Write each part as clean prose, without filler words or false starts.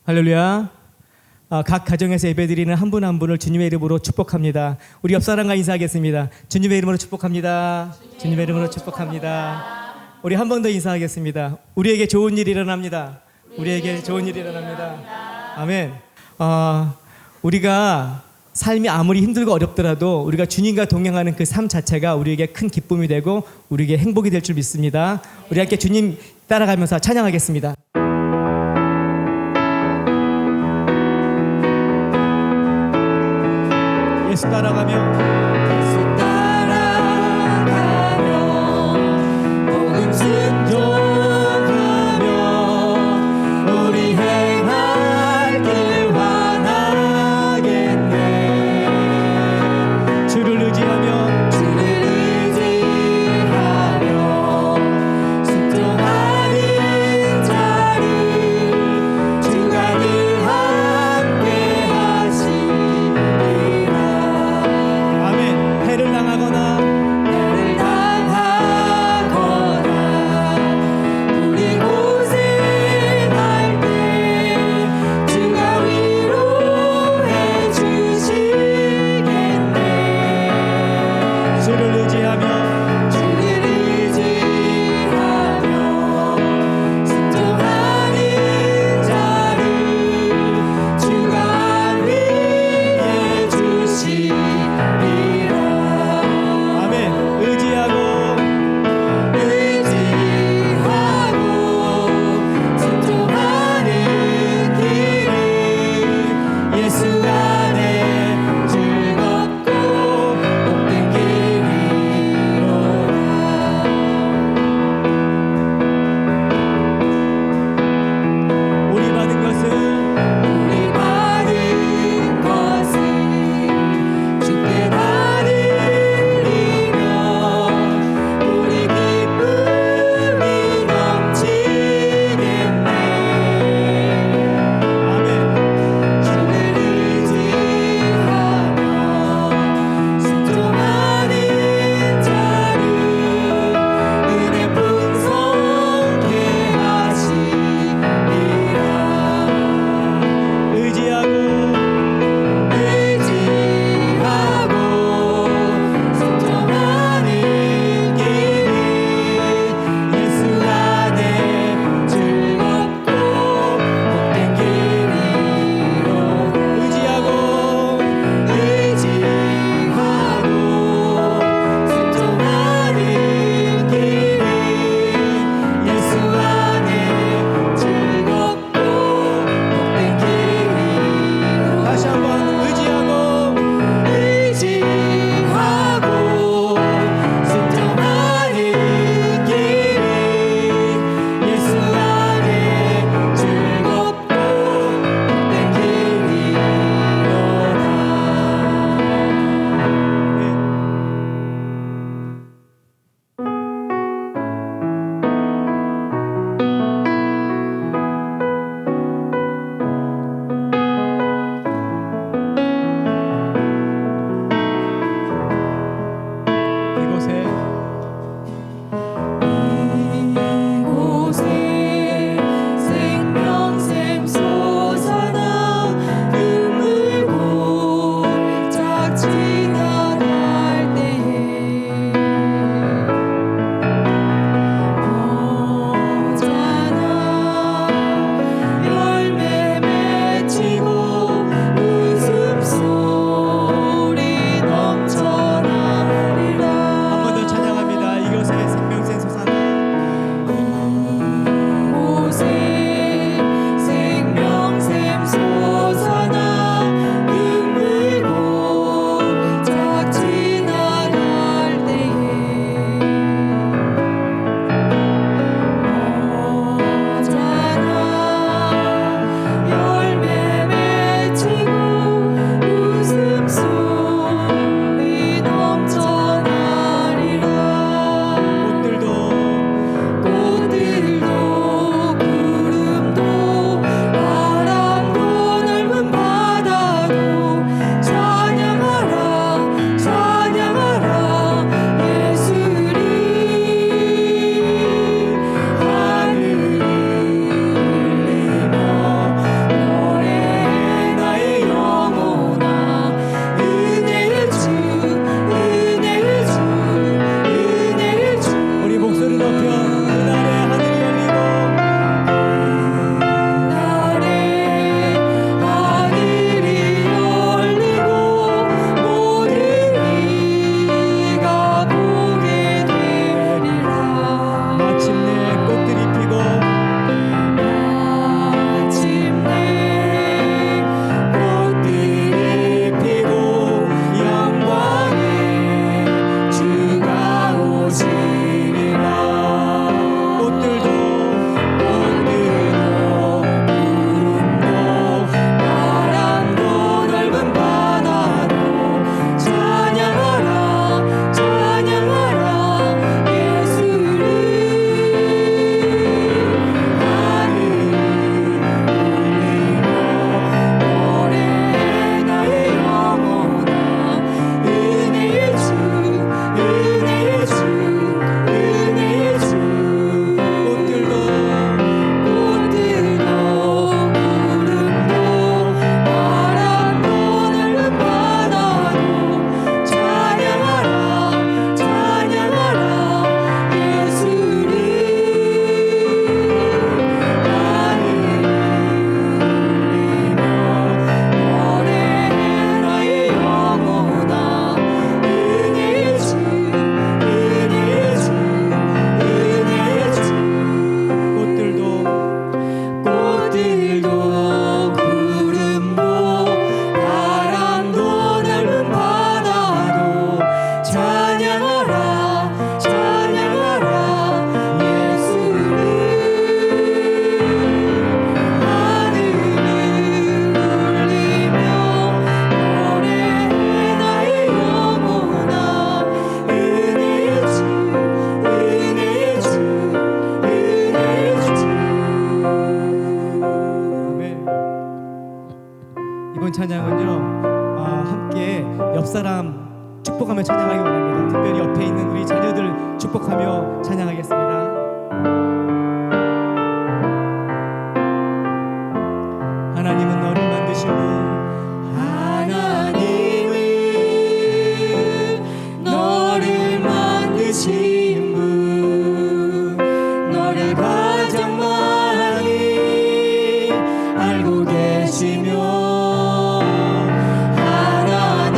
할렐루야. 각 가정에서 예배드리는 한 분 한 분을 주님의 이름으로 축복합니다. 우리 옆 사람과 인사하겠습니다. 주님의 이름으로 축복합니다. 주님의 이름으로 축복합니다. 우리 한 번 더 인사하겠습니다. 우리에게 좋은 일이 일어납니다. 우리에게 좋은 일이 일어납니다. 아멘. 우리가 삶이 아무리 힘들고 어렵더라도 우리가 주님과 동행하는 그 삶 자체가 우리에게 큰 기쁨이 되고 우리에게 행복이 될 줄 믿습니다. 우리 함께 주님 따라가면서 찬양하겠습니다. 예수 따라가며 복음 순종하며 우리 행할 길 환하겠네. 주를 의지하며 순종하는 자리 주가 늘 함께 하시리라. 아멘. 찬양은요, 함께 옆 사람 축복하며 찬양하기 원합니다. 특별히 옆에 있는 우리 자녀들 축복하며 찬양하겠습니다. 하나님은 너를 만드신 분, 하나님은 너를 만드신 분, 너를 가장 많이 알고 계시며, 하나님은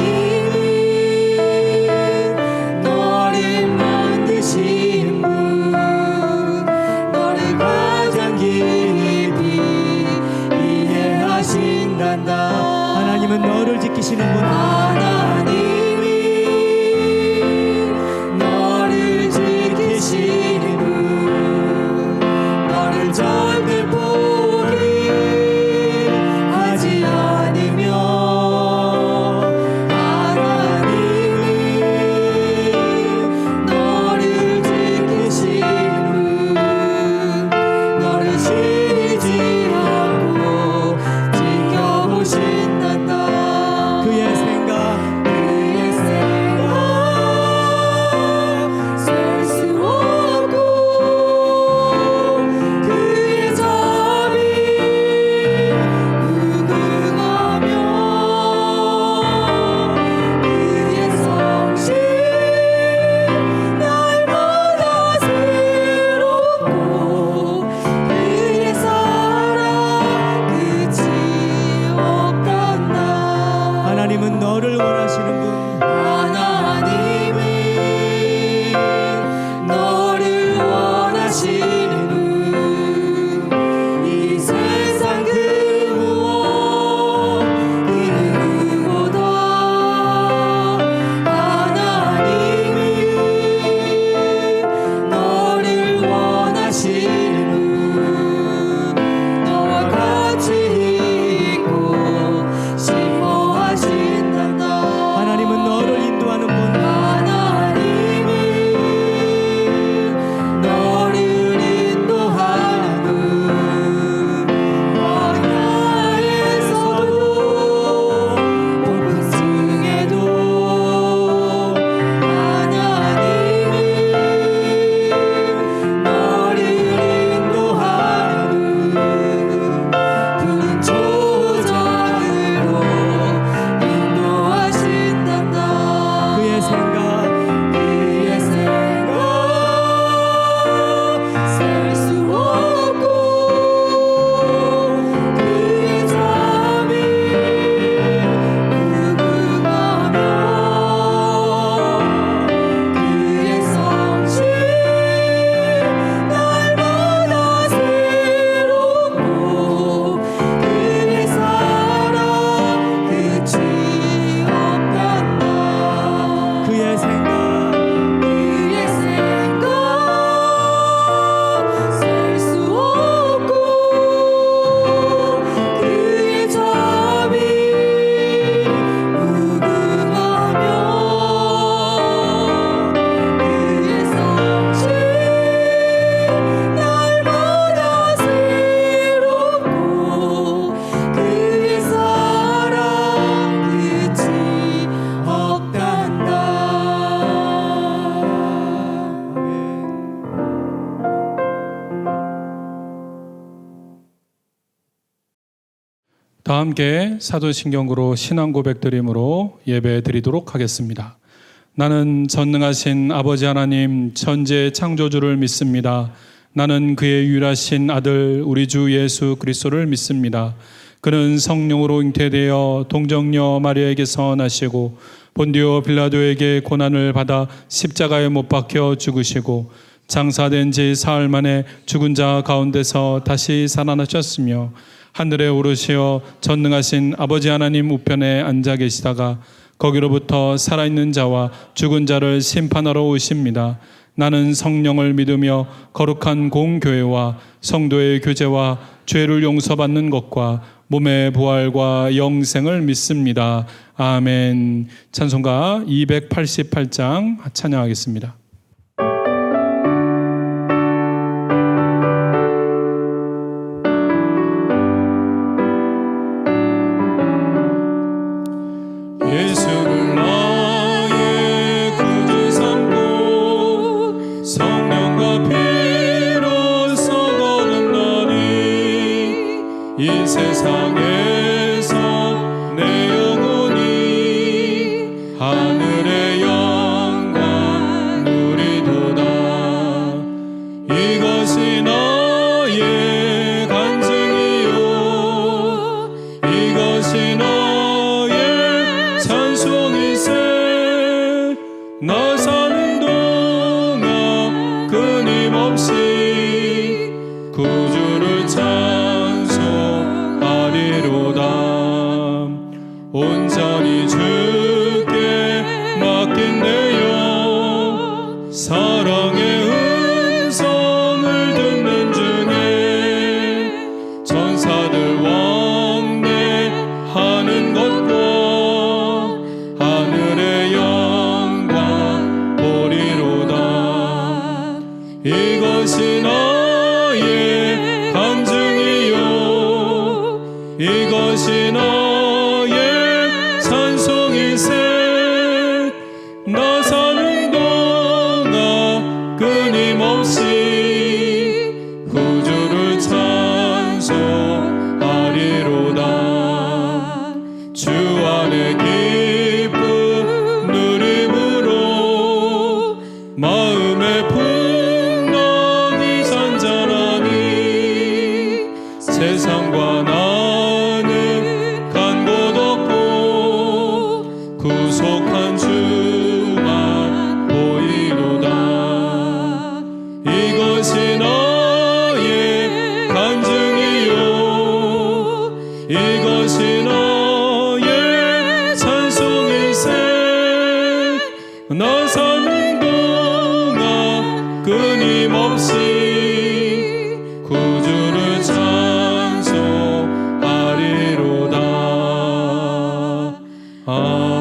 너를 만드신 분, 너를 가장 깊이 이해하신단다. 하나님은 너를 지키시는 분, 하나님이 너를 지키시는 분, 너를 절대 포기하지 않으며, 하나님이 너를 지키시는 분, 너를 쉬지 않고 지켜보신단다. 그의 생각 셀 수 없고, 그의 자비 무궁하며, 그의 성실 날마다 새롭고, 그의 사랑 끝이 없단다. 하나님은 너를 원하시는 분, 하나님은 너를 원하시는 분, 이 세상 그 무엇 그 누구보다 하나님은 너를 원하시는 분, 너와 같이 있고 싶어 하신단다. 하나님은 너를 인도하는 분, 하나님은 너를 인도하는 분, 광야에서도 폭풍중에도 하나님은 너를 인도하는 분, 푸른 초장으로 인도하신단다. 그의 생각 그의 생각 셀 수 없고, 그의 자비 무궁하며, 그의 성실 날마다 새롭고, 그의 사랑 끝이 없단다. 그의 생각 그의 생각 셀 수 없고, 그의 자비 무궁하며, 그의 성실 날마다 새롭고, 그의 사랑 끝이 없단다. 다 함께 사도신경으로 신앙 고백드림으로 예배 드리도록 하겠습니다. 나는 전능하신 아버지 하나님 천지의 창조주를 믿습니다. 나는 그의 유일하신 아들 우리 주 예수 그리스도를 믿습니다. 그는 성령으로 잉태되어 동정녀 마리아에게서 나시고 본디오 빌라도에게 고난을 받아 십자가에 못 박혀 죽으시고 장사된 지 사흘 만에 죽은 자 가운데서 다시 살아나셨으며 하늘에 오르시어 전능하신 아버지 하나님 우편에 앉아 계시다가 거기로부터 살아있는 자와 죽은 자를 심판하러 오십니다. 나는 성령을 믿으며 거룩한 공교회와 성도의 교제와 죄를 용서받는 것과 몸의 부활과 영생을 믿습니다. 아멘. 찬송가 288장 찬양하겠습니다. 세상에서 내 영혼이 하늘의 영광 누리도다. 이것이 나의 간증이요 이것이 나의 찬송일세. 나 사는 동안 끊임없이 구주를 찬송하리로다. 온전히 주께 맡긴 내 영 사랑의 음성을 듣는 중에 천사들 왕래하는 것과 하늘의 영광 보리로다. 이것이 나의 간증이요 이것이 나의 찬송일세. 나 사는 동안 끊임없이 구주를 찬송하리로다. 주 안에 기쁨 누림으로 마음의 풍랑이 잔잔하니 세상과 나는 간 곳 없고 구속한 주만 보이로다. 이것이 나의 간증이요 이것이 나의 찬송일세. 나 사는 동안 끊임없이 구주를 찬송하리로다. 아멘.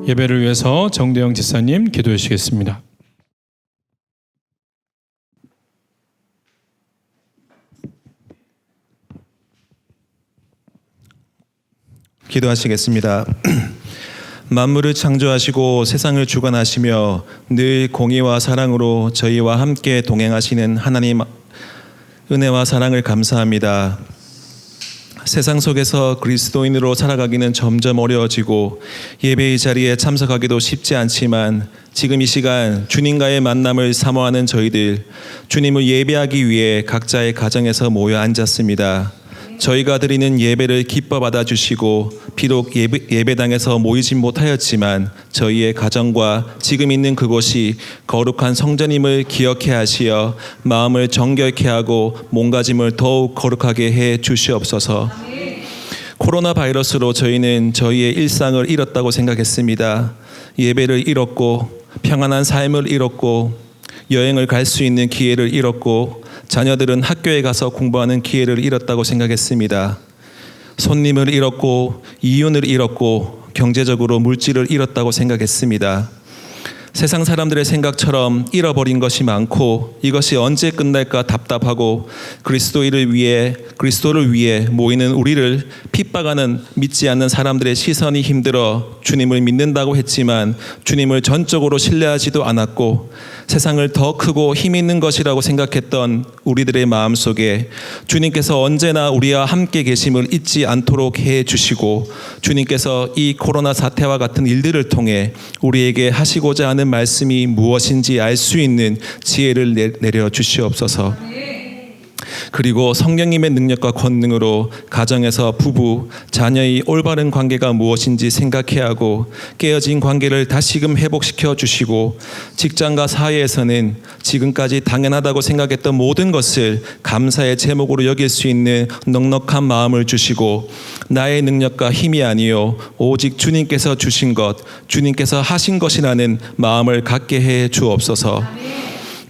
예배를 위해서 정대영 지사님 기도해 주시겠습니다. 기도하시겠습니다. 만물을 창조하시고 세상을 주관하시며 늘 공의와 사랑으로 저희와 함께 동행하시는 하나님 은혜와 사랑을 감사합니다. 세상 속에서 그리스도인으로 살아가기는 점점 어려워지고 예배의 자리에 참석하기도 쉽지 않지만 지금 이 시간 주님과의 만남을 사모하는 저희들, 주님을 예배하기 위해 각자의 가정에서 모여 앉았습니다. 저희가 드리는 예배를 기뻐 받아주시고 비록 예배당에서 모이진 못하였지만 저희의 가정과 지금 있는 그곳이 거룩한 성전임을 기억해 하시어 마음을 정결케 하고 몸가짐을 더욱 거룩하게 해 주시옵소서. 코로나 바이러스로 저희는 저희의 일상을 잃었다고 생각했습니다. 예배를 잃었고 평안한 삶을 잃었고 여행을 갈 수 있는 기회를 잃었고 자녀들은 학교에 가서 공부하는 기회를 잃었다고 생각했습니다. 손님을 잃었고 이윤을 잃었고 경제적으로 물질을 잃었다고 생각했습니다. 세상 사람들의 생각처럼 잃어버린 것이 많고 이것이 언제 끝날까 답답하고 그리스도를 위해 모이는 우리를 핍박하는 믿지 않는 사람들의 시선이 힘들어 주님을 믿는다고 했지만 주님을 전적으로 신뢰하지도 않았고 세상을 더 크고 힘 있는 것이라고 생각했던 우리들의 마음속에 주님께서 언제나 우리와 함께 계심을 잊지 않도록 해주시고 주님께서 이 코로나 사태와 같은 일들을 통해 우리에게 하시고자 하는 말씀이 무엇인지 알 수 있는 지혜를 내려 주시옵소서. 그리고 성령님의 능력과 권능으로 가정에서 부부, 자녀의 올바른 관계가 무엇인지 생각해야 하고 깨어진 관계를 다시금 회복시켜 주시고 직장과 사회에서는 지금까지 당연하다고 생각했던 모든 것을 감사의 제목으로 여길 수 있는 넉넉한 마음을 주시고 나의 능력과 힘이 아니요 오직 주님께서 주신 것, 주님께서 하신 것이라는 마음을 갖게 해 주옵소서.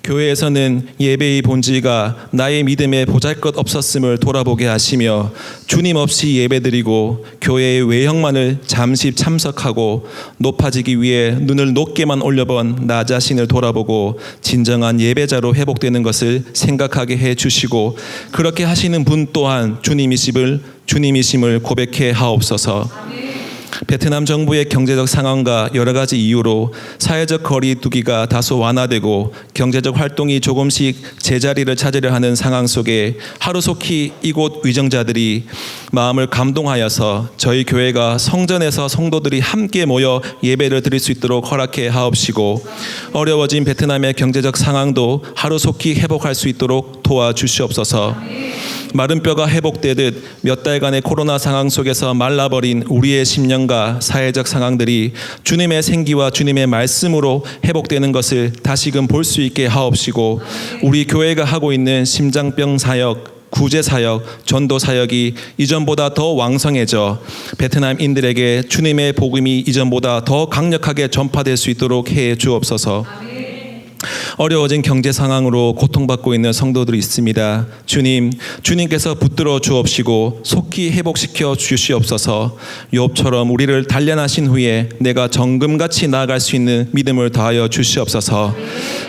교회에서는 예배의 본질과 나의 믿음에 보잘것없었음을 돌아보게 하시며 주님 없이 예배드리고 교회의 외형만을 잠시 참석하고 높아지기 위해 눈을 높게만 올려본 나 자신을 돌아보고 진정한 예배자로 회복되는 것을 생각하게 해주시고 그렇게 하시는 분 또한 주님이심을 고백해 하옵소서. 베트남 정부의 경제적 상황과 여러 가지 이유로 사회적 거리 두기가 다소 완화되고 경제적 활동이 조금씩 제자리를 찾으려 하는 상황 속에 하루속히 이곳 위정자들이 마음을 감동하여서 저희 교회가 성전에서 성도들이 함께 모여 예배를 드릴 수 있도록 허락해 하옵시고, 어려워진 베트남의 경제적 상황도 하루속히 회복할 수 있도록 도와주시옵소서. 마른 뼈가 회복되듯 몇 달간의 코로나 상황 속에서 말라버린 우리의 심령과 사회적 상황들이 주님의 생기와 주님의 말씀으로 회복되는 것을 다시금 볼 수 있게 하옵시고, 우리 교회가 하고 있는 심장병 사역, 구제 사역, 전도 사역이 이전보다 더 왕성해져 베트남인들에게 주님의 복음이 이전보다 더 강력하게 전파될 수 있도록 해 주옵소서. 어려워진 경제 상황으로 고통받고 있는 성도들이 있습니다. 주님께서 붙들어 주옵시고 속히 회복시켜 주시옵소서. 욥처럼 우리를 단련하신 후에 내가 정금같이 나아갈 수 있는 믿음을 더하여 주시옵소서.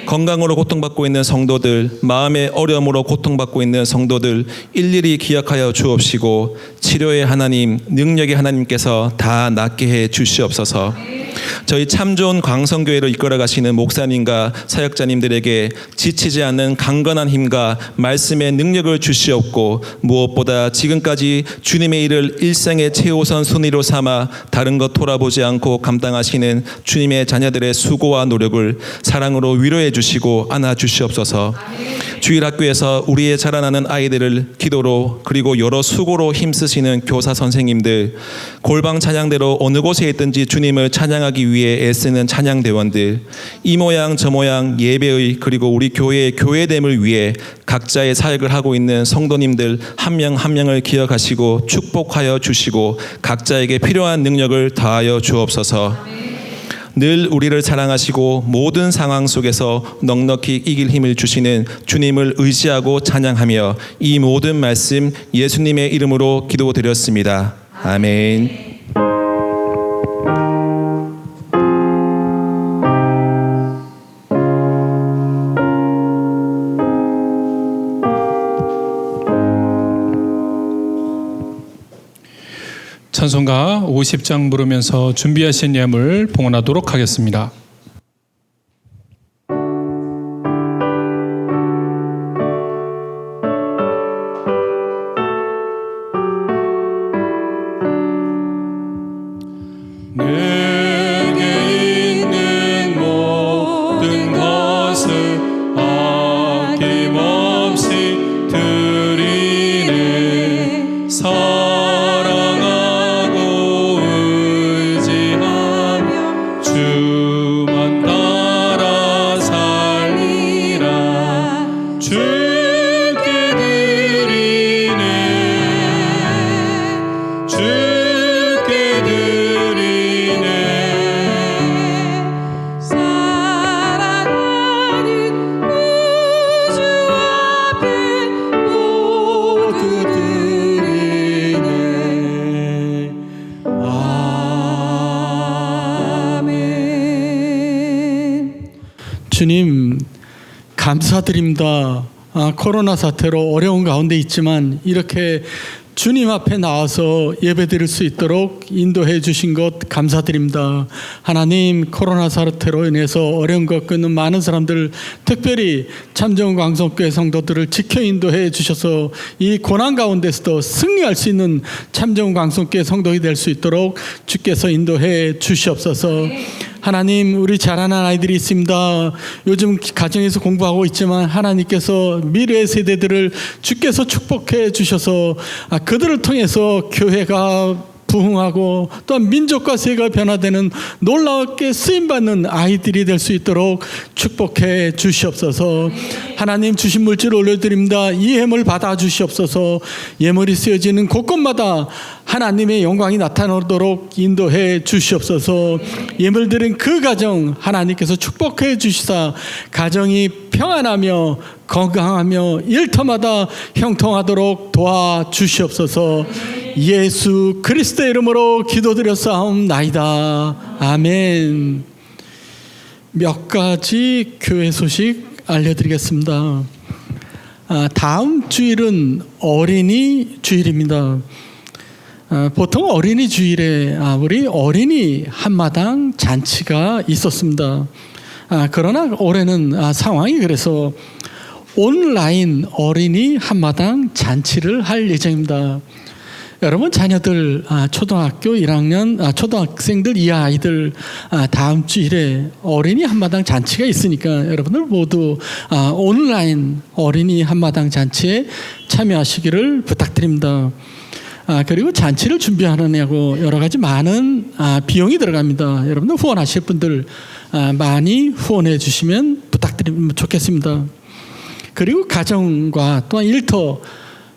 건강으로 고통받고 있는 성도들, 마음의 어려움으로 고통받고 있는 성도들 일일이 기억하여 주옵시고, 치료의 하나님, 능력의 하나님께서 다 낫게 해 주시옵소서. 저희 참 좋은 광성교회를 이끌어 가시는 목사님과 사역자님들에게 지치지 않는 강건한 힘과 말씀의 능력을 주시옵고, 무엇보다 지금까지 주님의 일을 일생의 최우선 순위로 삼아 다른 것 돌아보지 않고 감당하시는 주님의 자녀들의 수고와 노력을 사랑으로 위로해 주시고 안아 주시옵소서. 주일학교에서 우리의 자라나는 아이들을 기도로 그리고 여러 수고로 힘쓰시는 교사 선생님들, 골방 찬양대로 어느 곳에 있든지 주님을 찬양하기 위해 애쓰는 찬양대원들, 이 모양 저 모양 예배의 그리고 우리 교회의 교회됨을 위해 각자의 사역을 하고 있는 성도님들 한 명 한 명을 기억하시고 축복하여 주시고 각자에게 필요한 능력을 다하여 주옵소서. 늘 우리를 사랑하시고 모든 상황 속에서 넉넉히 이길 힘을 주시는 주님을 의지하고 찬양하며 이 모든 말씀 예수님의 이름으로 기도드렸습니다. 아멘. 찬송가 50장 부르면서 준비하신 예물 봉헌하도록 하겠습니다. 내게 있는 모든 것을 아낌없이 드리네. 사랑하고 의지하며 주만 따라 살리라. 주께 드리네. 주께 드리네. 사랑하는 우주 앞에 모두 드리네. 아멘. 주님 감사드립니다. 코로나 사태로 어려운 가운데 있지만 이렇게 주님 앞에 나와서 예배드릴 수 있도록 인도해 주신 것 감사드립니다. 하나님, 코로나 사태로 인해서 어려운 것 겪는 많은 사람들, 특별히 참정 광성교회 성도들을 지켜 인도해 주셔서 이 고난 가운데서도 승리할 수 있는 참정 광성교회 성도가 될 수 있도록 주께서 인도해 주시옵소서. 하나님, 우리 자라난 아이들이 있습니다. 요즘 가정에서 공부하고 있지만 하나님께서 미래의 세대들을 주께서 축복해 주셔서 그들을 통해서 교회가 부흥하고 또한 민족과 세계가 변화되는 놀랍게 쓰임받는 아이들이 될 수 있도록 축복해 주시옵소서. 하나님, 주신 물질을 올려드립니다. 이 예물 받아 주시옵소서. 예물이 쓰여지는 곳곳마다 하나님의 영광이 나타나도록 인도해 주시옵소서. 예물 드린 그 가정 하나님께서 축복해 주시사 가정이 평안하며 건강하며 일터마다 형통하도록 도와주시옵소서. 예수 그리스도의 이름으로 기도드렸사옵나이다. 아멘. 몇 가지 교회 소식 알려드리겠습니다. 다음 주일은 어린이 주일입니다. 보통 어린이 주일에 우리 어린이 한마당 잔치가 있었습니다. 그러나 올해는 상황이 그래서 온라인 어린이 한마당 잔치를 할 예정입니다. 여러분 자녀들 초등학교 1학년 초등학생들 이하 아이들 다음 주일에 어린이 한마당 잔치가 있으니까 여러분들 모두 온라인 어린이 한마당 잔치에 참여하시기를 부탁드립니다. 그리고 잔치를 준비하느냐고 여러 가지 많은 비용이 들어갑니다. 여러분들 후원하실 분들 많이 후원해 주시면 부탁드리면 좋겠습니다. 그리고 가정과 또한 일터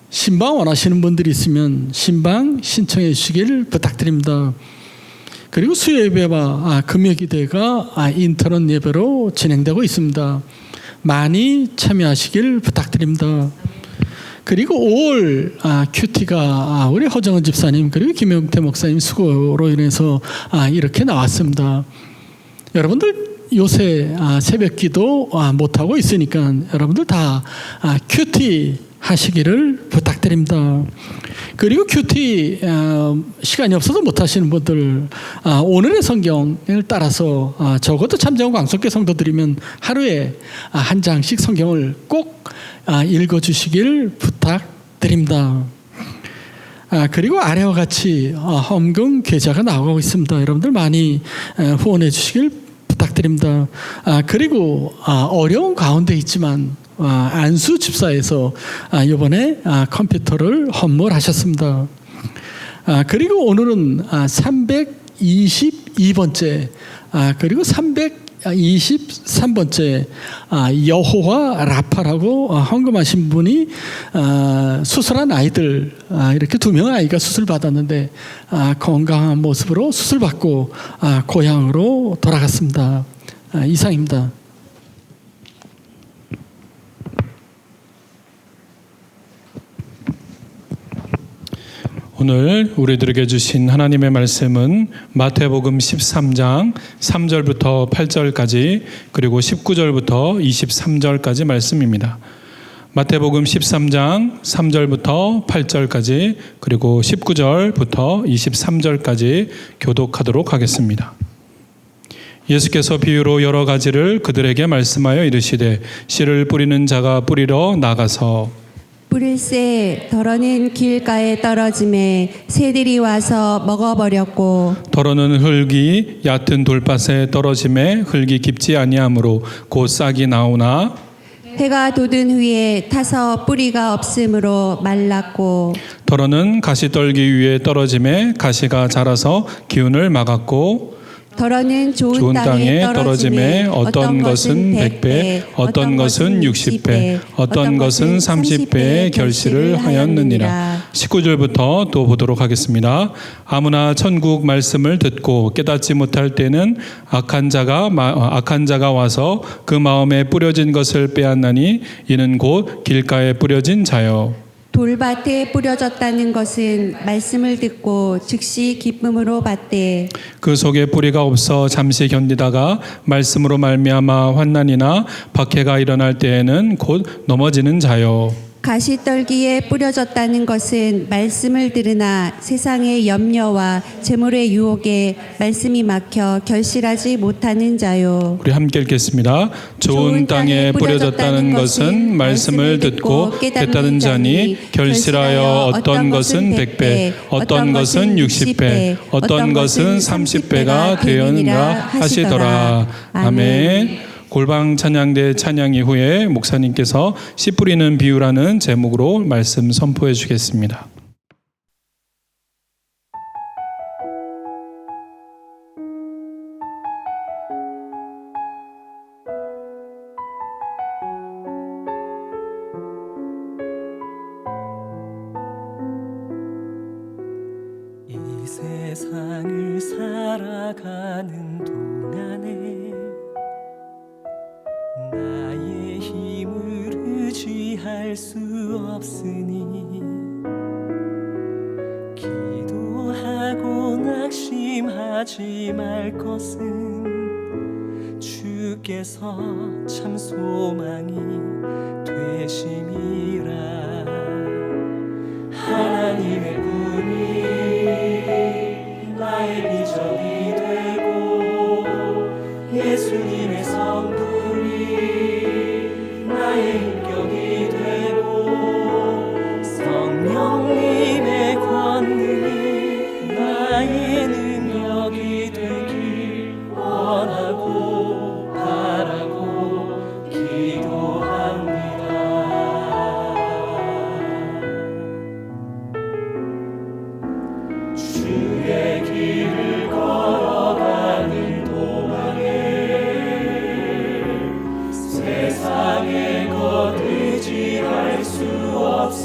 신방 원하시는 분들이 있으면 신방 신청해 주시길 부탁드립니다. 그리고 수요 예배와 금요 기도회가 인터넷 예배로 진행되고 있습니다. 많이 참여하시길 부탁드립니다. 그리고 5월 큐티가 우리 허정은 집사님 그리고 김용태 목사님 수고로 인해서 이렇게 나왔습니다. 여러분들 요새 새벽기도 못하고 있으니까 여러분들 다 큐티 하시기를 부탁드립니다. 그리고 큐티 시간이 없어서 못하시는 분들 오늘의 성경을 따라서 적어도 참정원 광석교 성도들이면 하루에 한 장씩 성경을 꼭 읽어주시길 부탁드립니다. 그리고 아래와 같이 헌금 계좌가 나오고 있습니다. 여러분들 많이 후원해 주시길 부탁드립니다. 그리고 어려운 가운데 있지만 안수 집사에서 이번에 컴퓨터를 헌물하셨습니다. 그리고 오늘은 322번째 그리고 323번째 여호와 라파라고 헌금하신 분이 수술한 아이들 이렇게 2명 아이가 수술 받았는데 건강한 모습으로 수술 받고 고향으로 돌아갔습니다. 이상입니다. 오늘 우리들에게 주신 하나님의 말씀은 마태복음 13장 3절부터 8절까지 그리고 19절부터 23절까지 말씀입니다. 마태복음 13장 3절부터 8절까지 그리고 19절부터 23절까지 교독하도록 하겠습니다. 예수께서 비유로 여러 가지를 그들에게 말씀하여 이르시되 씨를 뿌리는 자가 뿌리러 나가서 뿌릴새 더러는 길가에 떨어짐에 새들이 와서 먹어버렸고 더러는 흙이 얕은 돌밭에 떨어짐에 흙이 깊지 아니하므로 곧 싹이 나오나 해가 돋은 후에 타서 뿌리가 없으므로 말랐고 더러는 가시떨기 위에 떨어짐에 가시가 자라서 기운을 막았고 더러는 좋은 땅에 떨어짐에 어떤 것은 100배, 어떤 것은 60배, 어떤 것은 30배의 결실을 하였느니라. 19절부터 또 보도록 하겠습니다. 아무나 천국 말씀을 듣고 깨닫지 못할 때는 악한 자가 와서 그 마음에 뿌려진 것을 빼앗나니 이는 곧 길가에 뿌려진 자요. 돌밭에 뿌려졌다는 것은 말씀을 듣고 즉시 기쁨으로 받되 그 속에 뿌리가 없어 잠시 견디다가 말씀으로 말미암아 환난이나 박해가 일어날 때에는 곧 넘어지는 자요. 가시떨기에 뿌려졌다는 것은 말씀을 들으나 세상의 염려와 재물의 유혹에 말씀이 막혀 결실하지 못하는 자요. 우리 함께 읽겠습니다. 좋은 땅에 뿌려졌다는 것은 말씀을 듣고 깨닫는 자니 결실하여 어떤 것은 100배, 어떤 것은 60배, 어떤 것은 30배가 되었느니라 하시더라. 아멘. 골방 찬양대 찬양 이후에 목사님께서 씨 뿌리는 비유라는 제목으로 말씀 선포해 주겠습니다. 이 세상을 살아가는 동안에 나의 힘을 의지할 수 없으니 기도하고 낙심하지 말 것은 주께서 참 소망이 되심이라. 하나님의 꿈이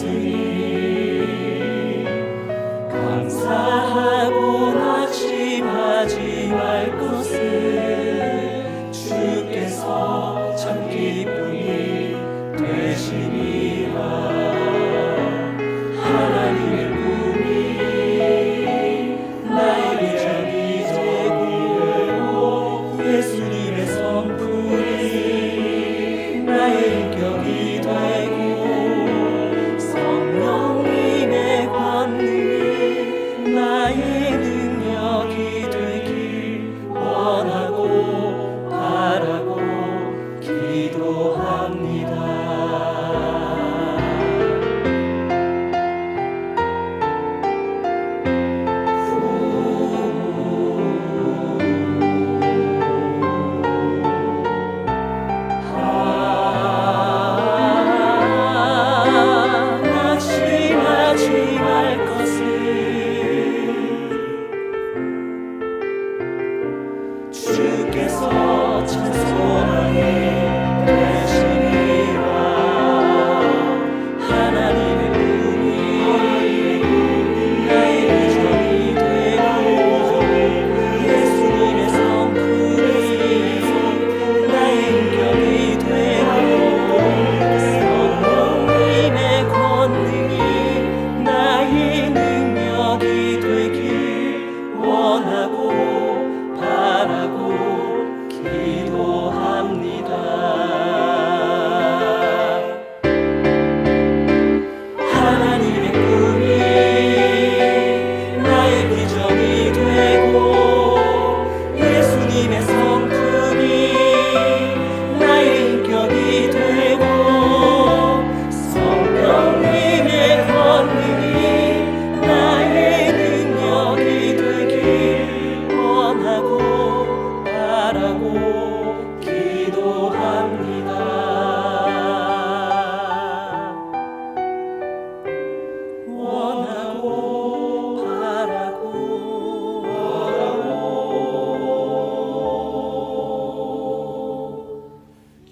없으니 감사하고 낙심하지 말 것을 주께서 참 기쁨이 되시니라. 하나님의 꿈이 나의 비전이 되고 예수님의 성품이 나의 인격이 되고 성령님의 권능이 나의 능력이 되길 원하고 바라고 기도합니다. 낙심하지 말 것을 주께서 참 소망이 되시니라. 하나님의 꿈이 나의 비전이 되고 예수님의 성품이 나의 인격이 되고 성령님의 권능이 나의 능력이 되길 원하고 바라고 기도합니다. 하나님의 꿈이 나의 비전이 되고 예수님의 성품이 나의 인격이 되고 성령님의 권능이 나의 능력이 되길 원하고 바라고 기도합니다. 원하고 바라고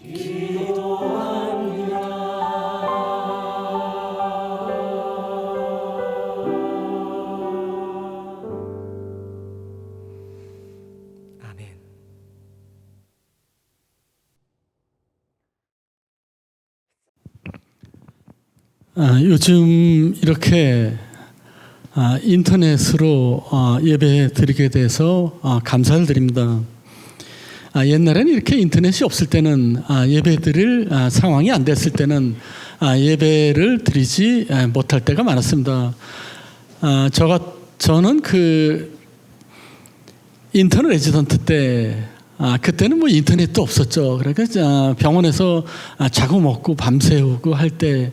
기도합니다. 아멘. 요즘 이렇게 인터넷으로 예배 드리게 돼서 감사를 드립니다. 옛날에는 이렇게 인터넷이 없을 때는 예배 드릴 상황이 안 됐을 때는 예배를 드리지 못할 때가 많았습니다. 저는 그 인턴 레지던트 때 그때는 뭐 인터넷도 없었죠. 그러니까 병원에서 자고 먹고 밤새우고 할 때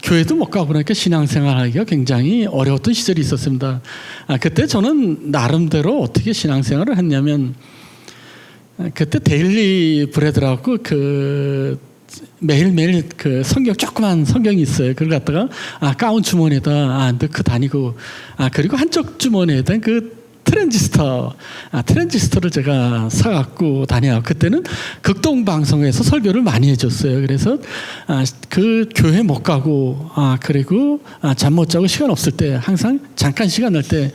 교회도 못 가고 그러니까 신앙생활하기가 굉장히 어려웠던 시절이 있었습니다. 그때 저는 나름대로 어떻게 신앙생활을 했냐면 그때 데일리 브레드라고 그 매일매일 그 성경 조그만 성경이 있어요. 그걸 갖다가 가운 주머니에다 넣고 다니고 그리고 한쪽 주머니에다 그 트랜지스터를 제가 사갖고 다녀요. 그때는 극동방송에서 설교를 많이 해줬어요. 그래서 그 교회 못 가고 그리고 잠 못 자고 시간 없을 때 항상 잠깐 시간 날 때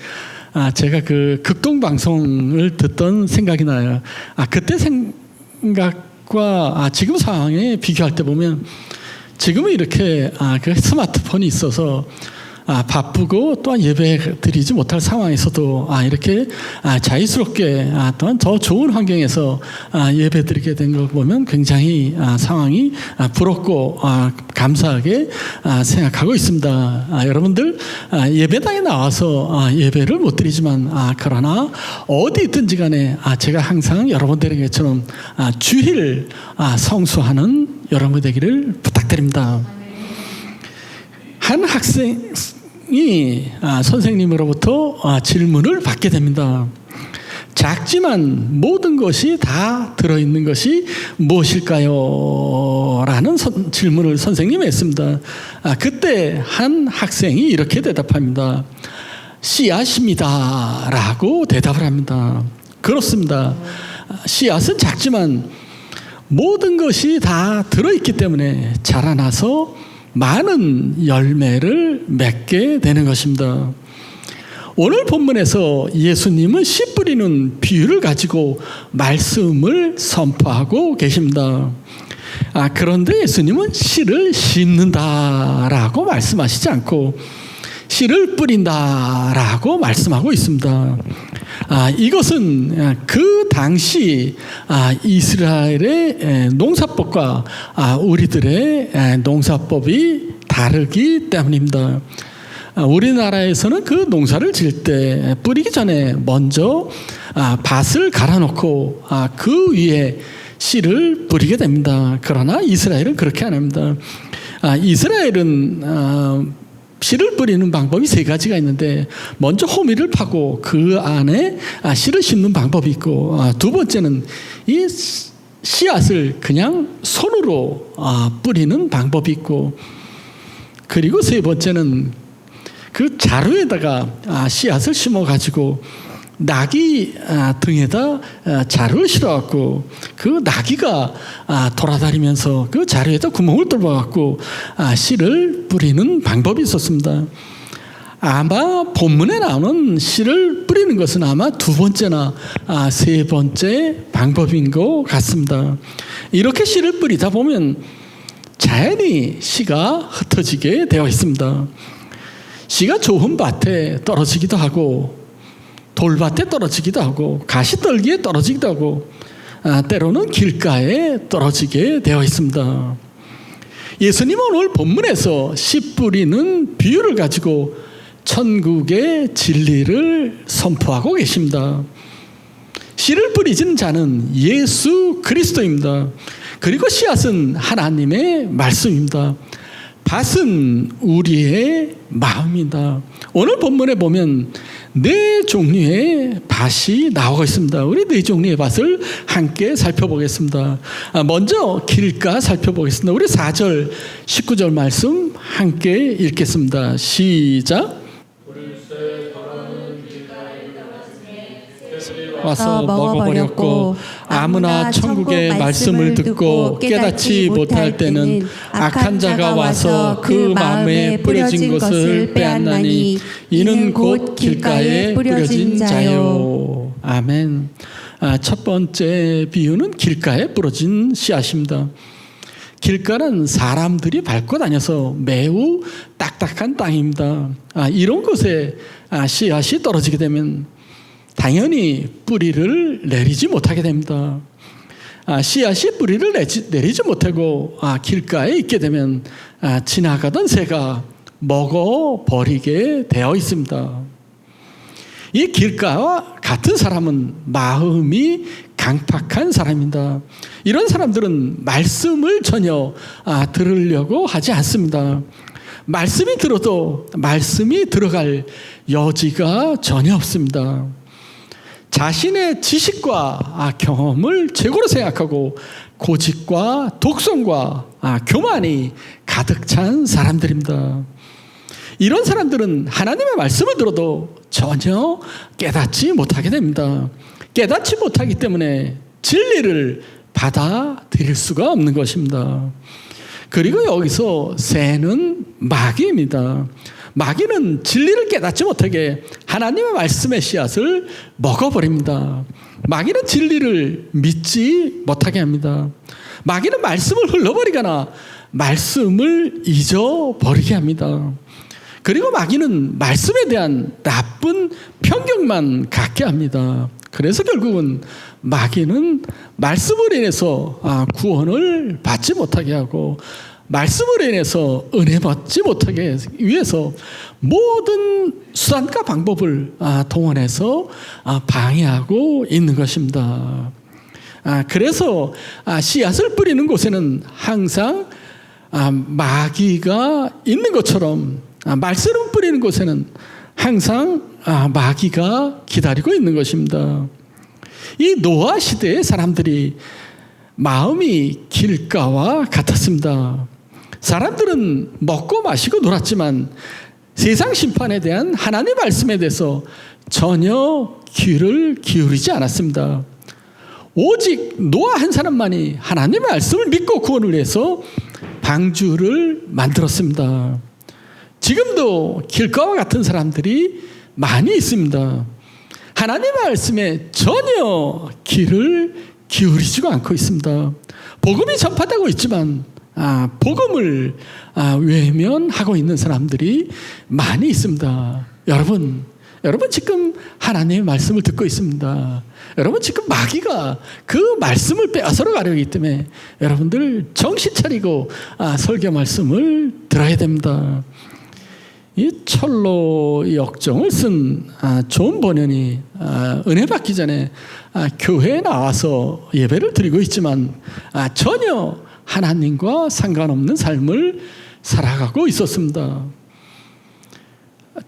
제가 그 극동방송을 듣던 생각이 나요. 그때 생각과 지금 상황에 비교할 때 보면 지금은 이렇게 그 스마트폰이 있어서 바쁘고 또한 예배 드리지 못할 상황에서도 이렇게 자유스럽게 또한 더 좋은 환경에서 예배 드리게 된 걸 보면 굉장히 상황이 부럽고 감사하게 생각하고 있습니다. 여러분들 예배당에 나와서 예배를 못 드리지만 그러나 어디 있든지 간에 제가 항상 여러분들에게처럼 주일 성수하는 여러분 되기를 부탁드립니다. 한 학생이 선생님으로부터 질문을 받게 됩니다. 작지만 모든 것이 다 들어있는 것이 무엇일까요? 라는 질문을 선생님이 했습니다. 그때 한 학생이 이렇게 대답합니다. 씨앗입니다. 라고 대답을 합니다. 그렇습니다. 씨앗은 작지만 모든 것이 다 들어있기 때문에 자라나서 많은 열매를 맺게 되는 것입니다. 오늘 본문에서 예수님은 씨 뿌리는 비유를 가지고 말씀을 선포하고 계십니다. 그런데 예수님은 씨를 심는다라고 말씀하시지 않고 씨를 뿌린다라고 말씀하고 있습니다. 이것은 그 당시 이스라엘의 농사법과 우리들의 농사법이 다르기 때문입니다. 우리나라에서는 그 농사를 지을 때 뿌리기 전에 먼저 밭을 갈아놓고 그 위에 씨를 뿌리게 됩니다. 그러나 이스라엘은 그렇게 안 합니다. 이스라엘은 씨를 뿌리는 방법이 세 가지가 있는데, 먼저 호미를 파고 그 안에 씨를 심는 방법이 있고, 두 번째는 이 씨앗을 그냥 손으로 뿌리는 방법이 있고, 그리고 세 번째는 그 자루에다가 씨앗을 심어가지고 나귀 등에다 자루를 실어갖고 그 나귀가 돌아다니면서 그 자루에다 구멍을 뚫어갖고 씨를 뿌리는 방법이 있었습니다. 아마 본문에 나오는 씨를 뿌리는 것은 아마 두 번째나 세 번째 방법인 것 같습니다. 이렇게 씨를 뿌리다 보면 자연히 씨가 흩어지게 되어 있습니다. 씨가 좋은 밭에 떨어지기도 하고 돌밭에 떨어지기도 하고 가시떨기에 떨어지기도 하고 때로는 길가에 떨어지게 되어 있습니다. 예수님은 오늘 본문에서 씨 뿌리는 비유를 가지고 천국의 진리를 선포하고 계십니다. 씨를 뿌리진 자는 예수 그리스도입니다. 그리고 씨앗은 하나님의 말씀입니다. 밭은 우리의 마음이다. 오늘 본문에 보면 네 종류의 밭이 나오고 있습니다. 우리 네 종류의 밭을 함께 살펴보겠습니다. 먼저 길가 살펴보겠습니다. 우리 4절 19절 말씀 함께 읽겠습니다. 시작. 와서 먹어버렸고 아무나 천국의 말씀을 듣고 깨닫지 못할 때는 악한 자가 와서 그 마음에 뿌려진 것을 빼앗나니 이는 곧 길가에 뿌려진 자요. 아멘. 첫 번째 비유는 길가에 뿌려진 씨앗입니다. 길가는 사람들이 밟고 다녀서 매우 딱딱한 땅입니다. 이런 곳에 씨앗이 떨어지게 되면 당연히 뿌리를 내리지 못하게 됩니다. 씨앗이 뿌리를 내리지 못하고 길가에 있게 되면 지나가던 새가 먹어버리게 되어 있습니다. 이 길가와 같은 사람은 마음이 강팍한 사람입니다. 이런 사람들은 말씀을 전혀 들으려고 하지 않습니다. 말씀이 들어도 말씀이 들어갈 여지가 전혀 없습니다. 자신의 지식과 경험을 최고로 생각하고 고집과 독선과 교만이 가득 찬 사람들입니다. 이런 사람들은 하나님의 말씀을 들어도 전혀 깨닫지 못하게 됩니다. 깨닫지 못하기 때문에 진리를 받아들일 수가 없는 것입니다. 그리고 여기서 새는 마귀입니다. 마귀는 진리를 깨닫지 못하게 하나님의 말씀의 씨앗을 먹어버립니다. 마귀는 진리를 믿지 못하게 합니다. 마귀는 말씀을 흘러버리거나 말씀을 잊어버리게 합니다. 그리고 마귀는 말씀에 대한 나쁜 편견만 갖게 합니다. 그래서 결국은 마귀는 말씀으로 인해서 구원을 받지 못하게 하고 말씀으로 인해서 은혜 받지 못하게 위해서 모든 수단과 방법을 동원해서 방해하고 있는 것입니다. 그래서 씨앗을 뿌리는 곳에는 항상 마귀가 있는 것처럼 말씀을 뿌리는 곳에는 항상 마귀가 기다리고 있는 것입니다. 이 노아 시대의 사람들이 마음이 길가와 같았습니다. 사람들은 먹고 마시고 놀았지만 세상 심판에 대한 하나님의 말씀에 대해서 전혀 귀를 기울이지 않았습니다. 오직 노아 한 사람만이 하나님의 말씀을 믿고 구원을 위해서 방주를 만들었습니다. 지금도 길가와 같은 사람들이 많이 있습니다. 하나님의 말씀에 전혀 귀를 기울이지도 않고 있습니다. 복음이 전파되고 있지만 복음을 외면하고 있는 사람들이 많이 있습니다. 여러분 지금 하나님의 말씀을 듣고 있습니다. 여러분 지금 마귀가 그 말씀을 빼앗으러 가려기 때문에 여러분들 정신 차리고 설교 말씀을 들어야 됩니다. 이 철로 역정을 쓴 존 버년이 은혜 받기 전에 교회에 나와서 예배를 드리고 있지만 전혀 하나님과 상관없는 삶을 살아가고 있었습니다.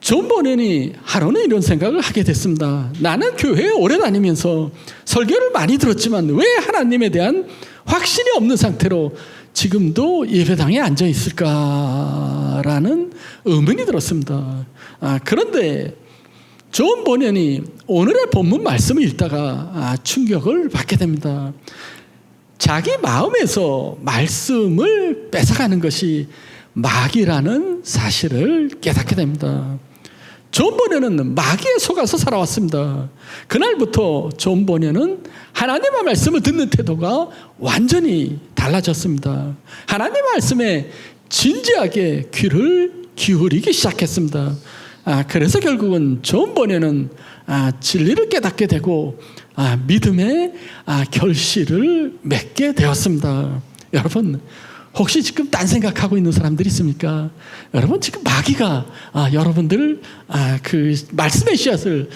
존 버년이 하루는 이런 생각을 하게 됐습니다. 나는 교회에 오래 다니면서 설교를 많이 들었지만 왜 하나님에 대한 확신이 없는 상태로 지금도 예배당에 앉아 있을까라는 의문이 들었습니다. 그런데 존 버년이 오늘의 본문 말씀을 읽다가 충격을 받게 됩니다. 자기 마음에서 말씀을 뺏어가는 것이 마귀라는 사실을 깨닫게 됩니다. 존 버년은 마귀에 속아서 살아왔습니다. 그날부터 존 버년은 하나님의 말씀을 듣는 태도가 완전히 달라졌습니다. 하나님의 말씀에 진지하게 귀를 기울이기 시작했습니다. 그래서 결국은 존 버년은 진리를 깨닫게 되고 믿음의 결실을 맺게 되었습니다. 여러분 혹시 지금 딴 생각하고 있는 사람들이 있습니까? 여러분 지금 마귀가 여러분들 그 말씀의 씨앗을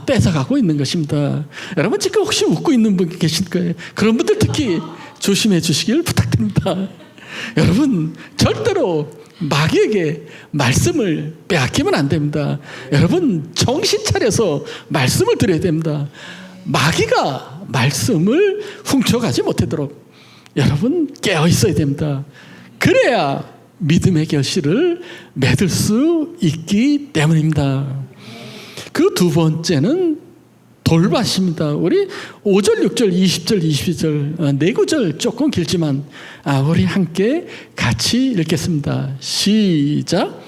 뺏어가고 있는 것입니다. 여러분 지금 혹시 웃고 있는 분 계실 거예요. 그런 분들 특히 조심해 주시길 부탁드립니다. 여러분 절대로 마귀에게 말씀을 빼앗기면 안 됩니다. 여러분 정신 차려서 말씀을 드려야 됩니다. 마귀가 말씀을 훔쳐가지 못하도록 여러분 깨어 있어야 됩니다. 그래야 믿음의 결실을 맺을 수 있기 때문입니다. 그 두 번째는 돌밭입니다. 우리 5절, 6절, 20절, 22절 네 구절 조금 길지만 우리 함께 같이 읽겠습니다. 시작.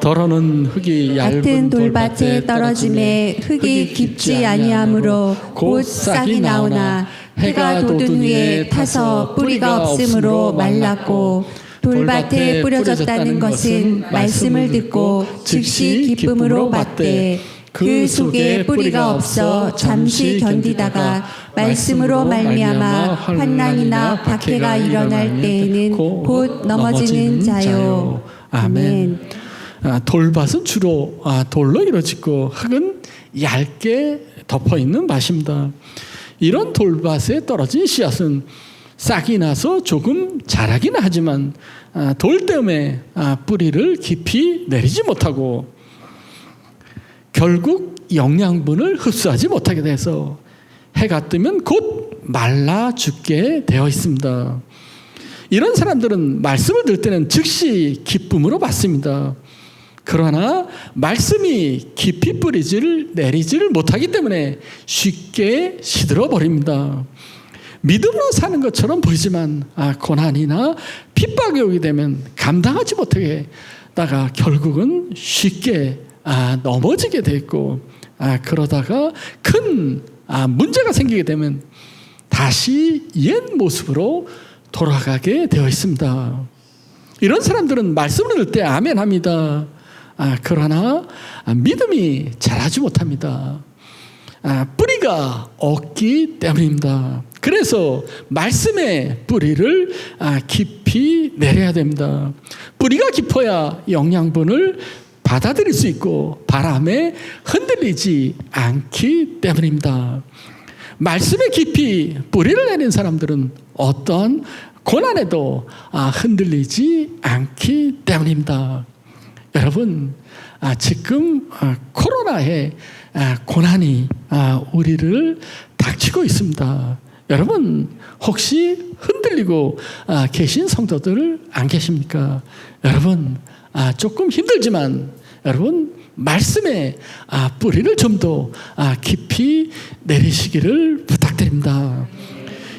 더러는 흙이 얕은 돌밭에 떨어짐에 흙이 깊지 아니하므로 곧 싹이 나오나 해가 돋은 후에 타서 뿌리가 없으므로 말랐고 돌밭에 뿌려졌다는 것은 말씀을 듣고 즉시 기쁨으로 받되 그 속에 뿌리가 없어 잠시 견디다가 말씀으로 말미암아 환난이나 박해가 일어날 때에는 곧 넘어지는 자요. 아멘. 돌밭은 주로 돌로 이루어지고 흙은 얇게 덮어있는 밭입니다. 이런 돌밭에 떨어진 씨앗은 싹이 나서 조금 자라기는 하지만 돌 때문에 뿌리를 깊이 내리지 못하고 결국 영양분을 흡수하지 못하게 돼서 해가 뜨면 곧 말라 죽게 되어 있습니다. 이런 사람들은 말씀을 들을 때는 즉시 기쁨으로 받습니다. 그러나 말씀이 깊이 내리지를 못하기 때문에 쉽게 시들어 버립니다. 믿음으로 사는 것처럼 보이지만 고난이나 핍박이 오게 되면 감당하지 못하게 다가 결국은 쉽게 넘어지게 돼 있고 그러다가 큰 문제가 생기게 되면 다시 옛 모습으로 돌아가게 되어 있습니다. 이런 사람들은 말씀을 들을 때 아멘 합니다. 그러나 믿음이 자라지 못합니다. 뿌리가 없기 때문입니다. 그래서 말씀의 뿌리를 깊이 내려야 됩니다. 뿌리가 깊어야 영양분을 받아들일 수 있고 바람에 흔들리지 않기 때문입니다. 말씀에 깊이 뿌리를 내린 사람들은 어떤 고난에도 흔들리지 않기 때문입니다. 여러분 지금 코로나의 고난이 우리를 닥치고 있습니다. 여러분 혹시 흔들리고 계신 성도들 안 계십니까? 여러분 조금 힘들지만 여러분 말씀에 뿌리를 좀 더 깊이 내리시기를 부탁드립니다.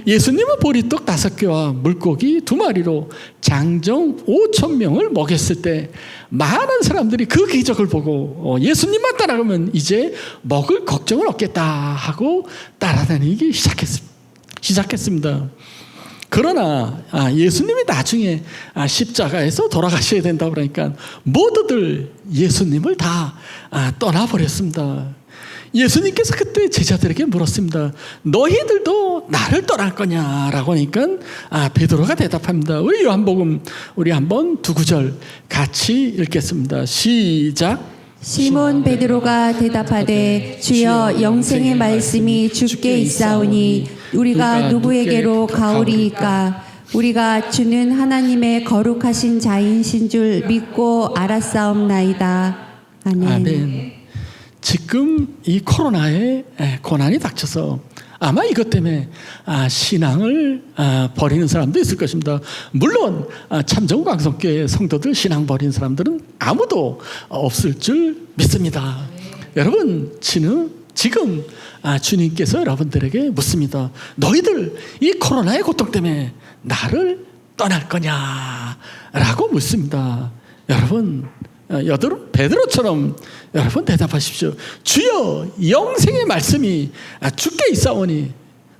예수님은 보리떡 5개와 물고기 2마리로 장정 5,000명을 먹였을 때 많은 사람들이 그 기적을 보고 예수님만 따라가면 이제 먹을 걱정을 없겠다 하고 따라다니기 시작했습니다. 그러나 예수님이 나중에 십자가에서 돌아가셔야 된다 그러니까 모두들 예수님을 다 떠나버렸습니다. 예수님께서 그때 제자들에게 물었습니다. 너희들도 나를 떠날 거냐라고 하니까 베드로가 대답합니다. 우리 요한복음 우리 한번 2구절 같이 읽겠습니다. 시작. 시몬 베드로가 대답하되 주여 영생의 말씀이 주께 있사오니 우리가 누구에게로 가오리이까? 우리가 주는 하나님의 거룩하신 자이신 줄 믿고 알았사옵나이다. 아멘. 아멘. 지금 이 코로나에 고난이 닥쳐서 아마 이것 때문에 신앙을 버리는 사람도 있을 것입니다. 물론 참정광성교회 성도들 신앙 버린 사람들은 아무도 없을 줄 믿습니다. 여러분 지금 주님께서 여러분들에게 묻습니다. 너희들 이 코로나의 고통 때문에 나를 떠날 거냐라고 묻습니다. 여러분 베드로처럼 여러분 대답하십시오. 주여 영생의 말씀이 주께 있사오니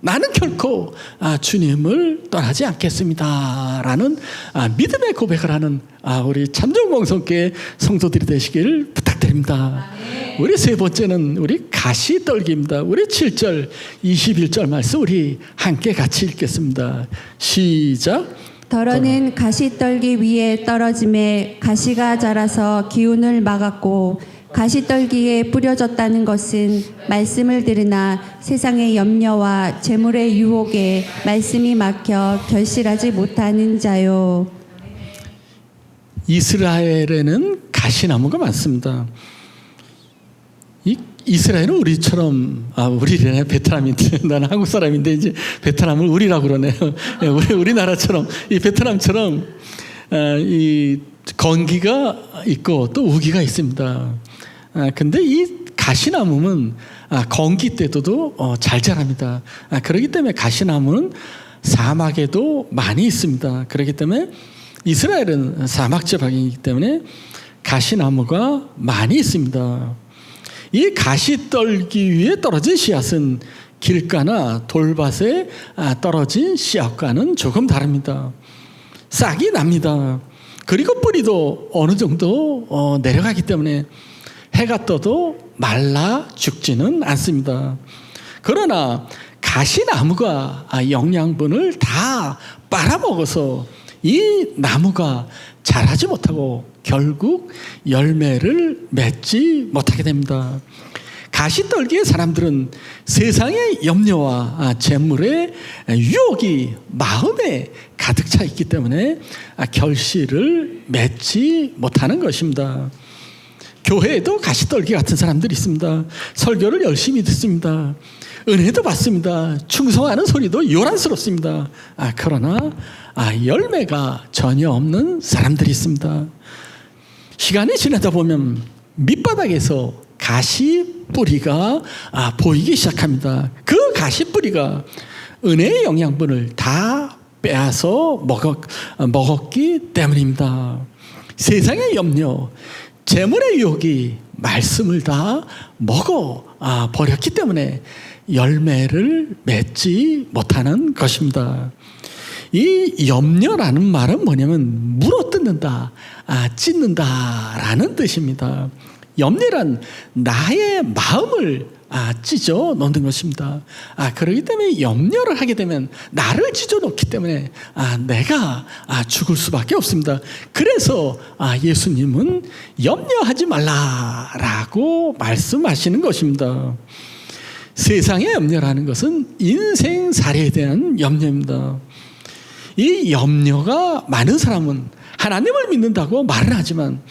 나는 결코 주님을 떠나지 않겠습니다 라는 믿음의 고백을 하는 우리 참정광성교회 성도들이 되시길 부탁드립니다. 우리 세 번째는 우리 가시떨기입니다. 우리 7절 21절 말씀 우리 함께 같이 읽겠습니다. 시작. 더러는 가시떨기 위에 떨어짐에 가시가 자라서 기운을 막았고 가시떨기에 뿌려졌다는 것은 말씀을 들으나 세상의 염려와 재물의 유혹에 말씀이 막혀 결실하지 못하는 자요. 이스라엘에는 가시나무가 많습니다. 이스라엘은 우리처럼 우리는 베트남인데 나는 한국 사람인데 이제 베트남을 우리라고 그러네요. 우리나라처럼 이 베트남처럼 이 건기가 있고 또 우기가 있습니다. 근데 이 가시나무는 건기 때도 잘 자랍니다. 그렇기 때문에 가시나무는 사막에도 많이 있습니다. 그렇기 때문에 이스라엘은 사막 지방이기 때문에 가시나무가 많이 있습니다. 이 가시떨기 위에 떨어진 씨앗은 길가나 돌밭에 떨어진 씨앗과는 조금 다릅니다. 싹이 납니다. 그리고 뿌리도 어느 정도 내려가기 때문에 해가 떠도 말라 죽지는 않습니다. 그러나 가시나무가 영양분을 다 빨아먹어서 이 나무가 자라지 못하고 결국 열매를 맺지 못하게 됩니다. 가시떨기의 사람들은 세상의 염려와 재물의 유혹이 마음에 가득 차 있기 때문에 결실을 맺지 못하는 것입니다. 교회에도 가시떨기 같은 사람들이 있습니다. 설교를 열심히 듣습니다. 은혜도 받습니다. 충성하는 소리도 요란스럽습니다. 그러나 열매가 전혀 없는 사람들이 있습니다. 시간이 지나다 보면 밑바닥에서 가시 뿌리가 보이기 시작합니다. 그 가시 뿌리가 은혜의 영양분을 다 빼앗아 먹었기 때문입니다. 세상의 염려, 재물의 유혹이 말씀을 다 먹어 버렸기 때문에 열매를 맺지 못하는 것입니다. 이 염려라는 말은 뭐냐면 물어뜯는다, 찢는다라는 뜻입니다. 염려란 나의 마음을 찢어 놓는 것입니다. 그렇기 때문에 염려를 하게 되면 나를 찢어 놓기 때문에 내가 죽을 수밖에 없습니다. 그래서 예수님은 염려하지 말라라고 말씀하시는 것입니다. 세상의 염려라는 것은 인생살이에 대한 염려입니다. 이 염려가 많은 사람은 하나님을 믿는다고 말은 하지만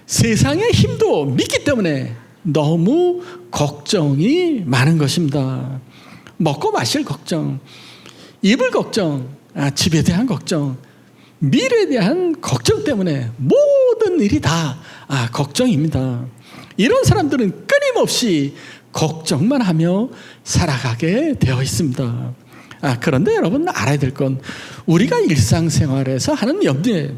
세상의 힘도 믿기 때문에 너무 걱정이 많은 것입니다. 먹고 마실 걱정, 입을 걱정, 집에 대한 걱정, 미래에 대한 걱정 때문에 모든 일이 다 걱정입니다. 이런 사람들은 끊임없이 걱정만 하며 살아가게 되어 있습니다. 그런데 여러분 알아야 될 건 우리가 일상생활에서 하는 염려의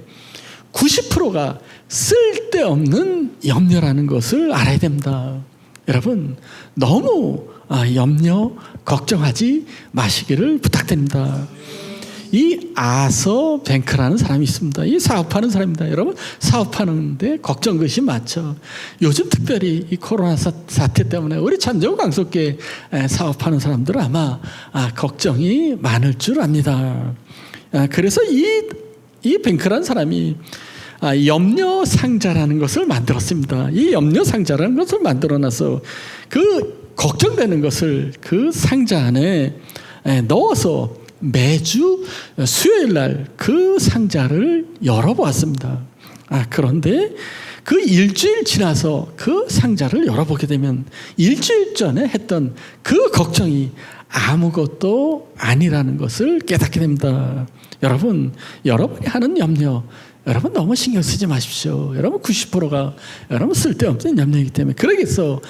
90%가 쓸데없는 염려라는 것을 알아야 됩니다. 여러분 너무 염려, 걱정하지 마시기를 부탁드립니다. 이 아서 뱅크라는 사람이 있습니다. 이 사업하는 사람입니다. 여러분 사업하는데 걱정 것이 많죠. 요즘 특별히 이 코로나 사태 때문에 우리 참저우 강속계 사업하는 사람들은 아마 걱정이 많을 줄 압니다. 그래서 이 뱅크라는 사람이 염려 상자라는 것을 만들었습니다. 이 염려 상자라는 것을 만들어놔서 그 걱정되는 것을 그 상자 안에 넣어서 매주 수요일 날 그 상자를 열어보았습니다. 그런데 그 일주일 지나서 그 상자를 열어보게 되면 일주일 전에 했던 그 걱정이 아무것도 아니라는 것을 깨닫게 됩니다. 여러분, 여러분이 하는 염려, 여러분 너무 신경 쓰지 마십시오. 여러분 90%가 여러분 쓸데없는 염려이기 때문에. 그러겠어.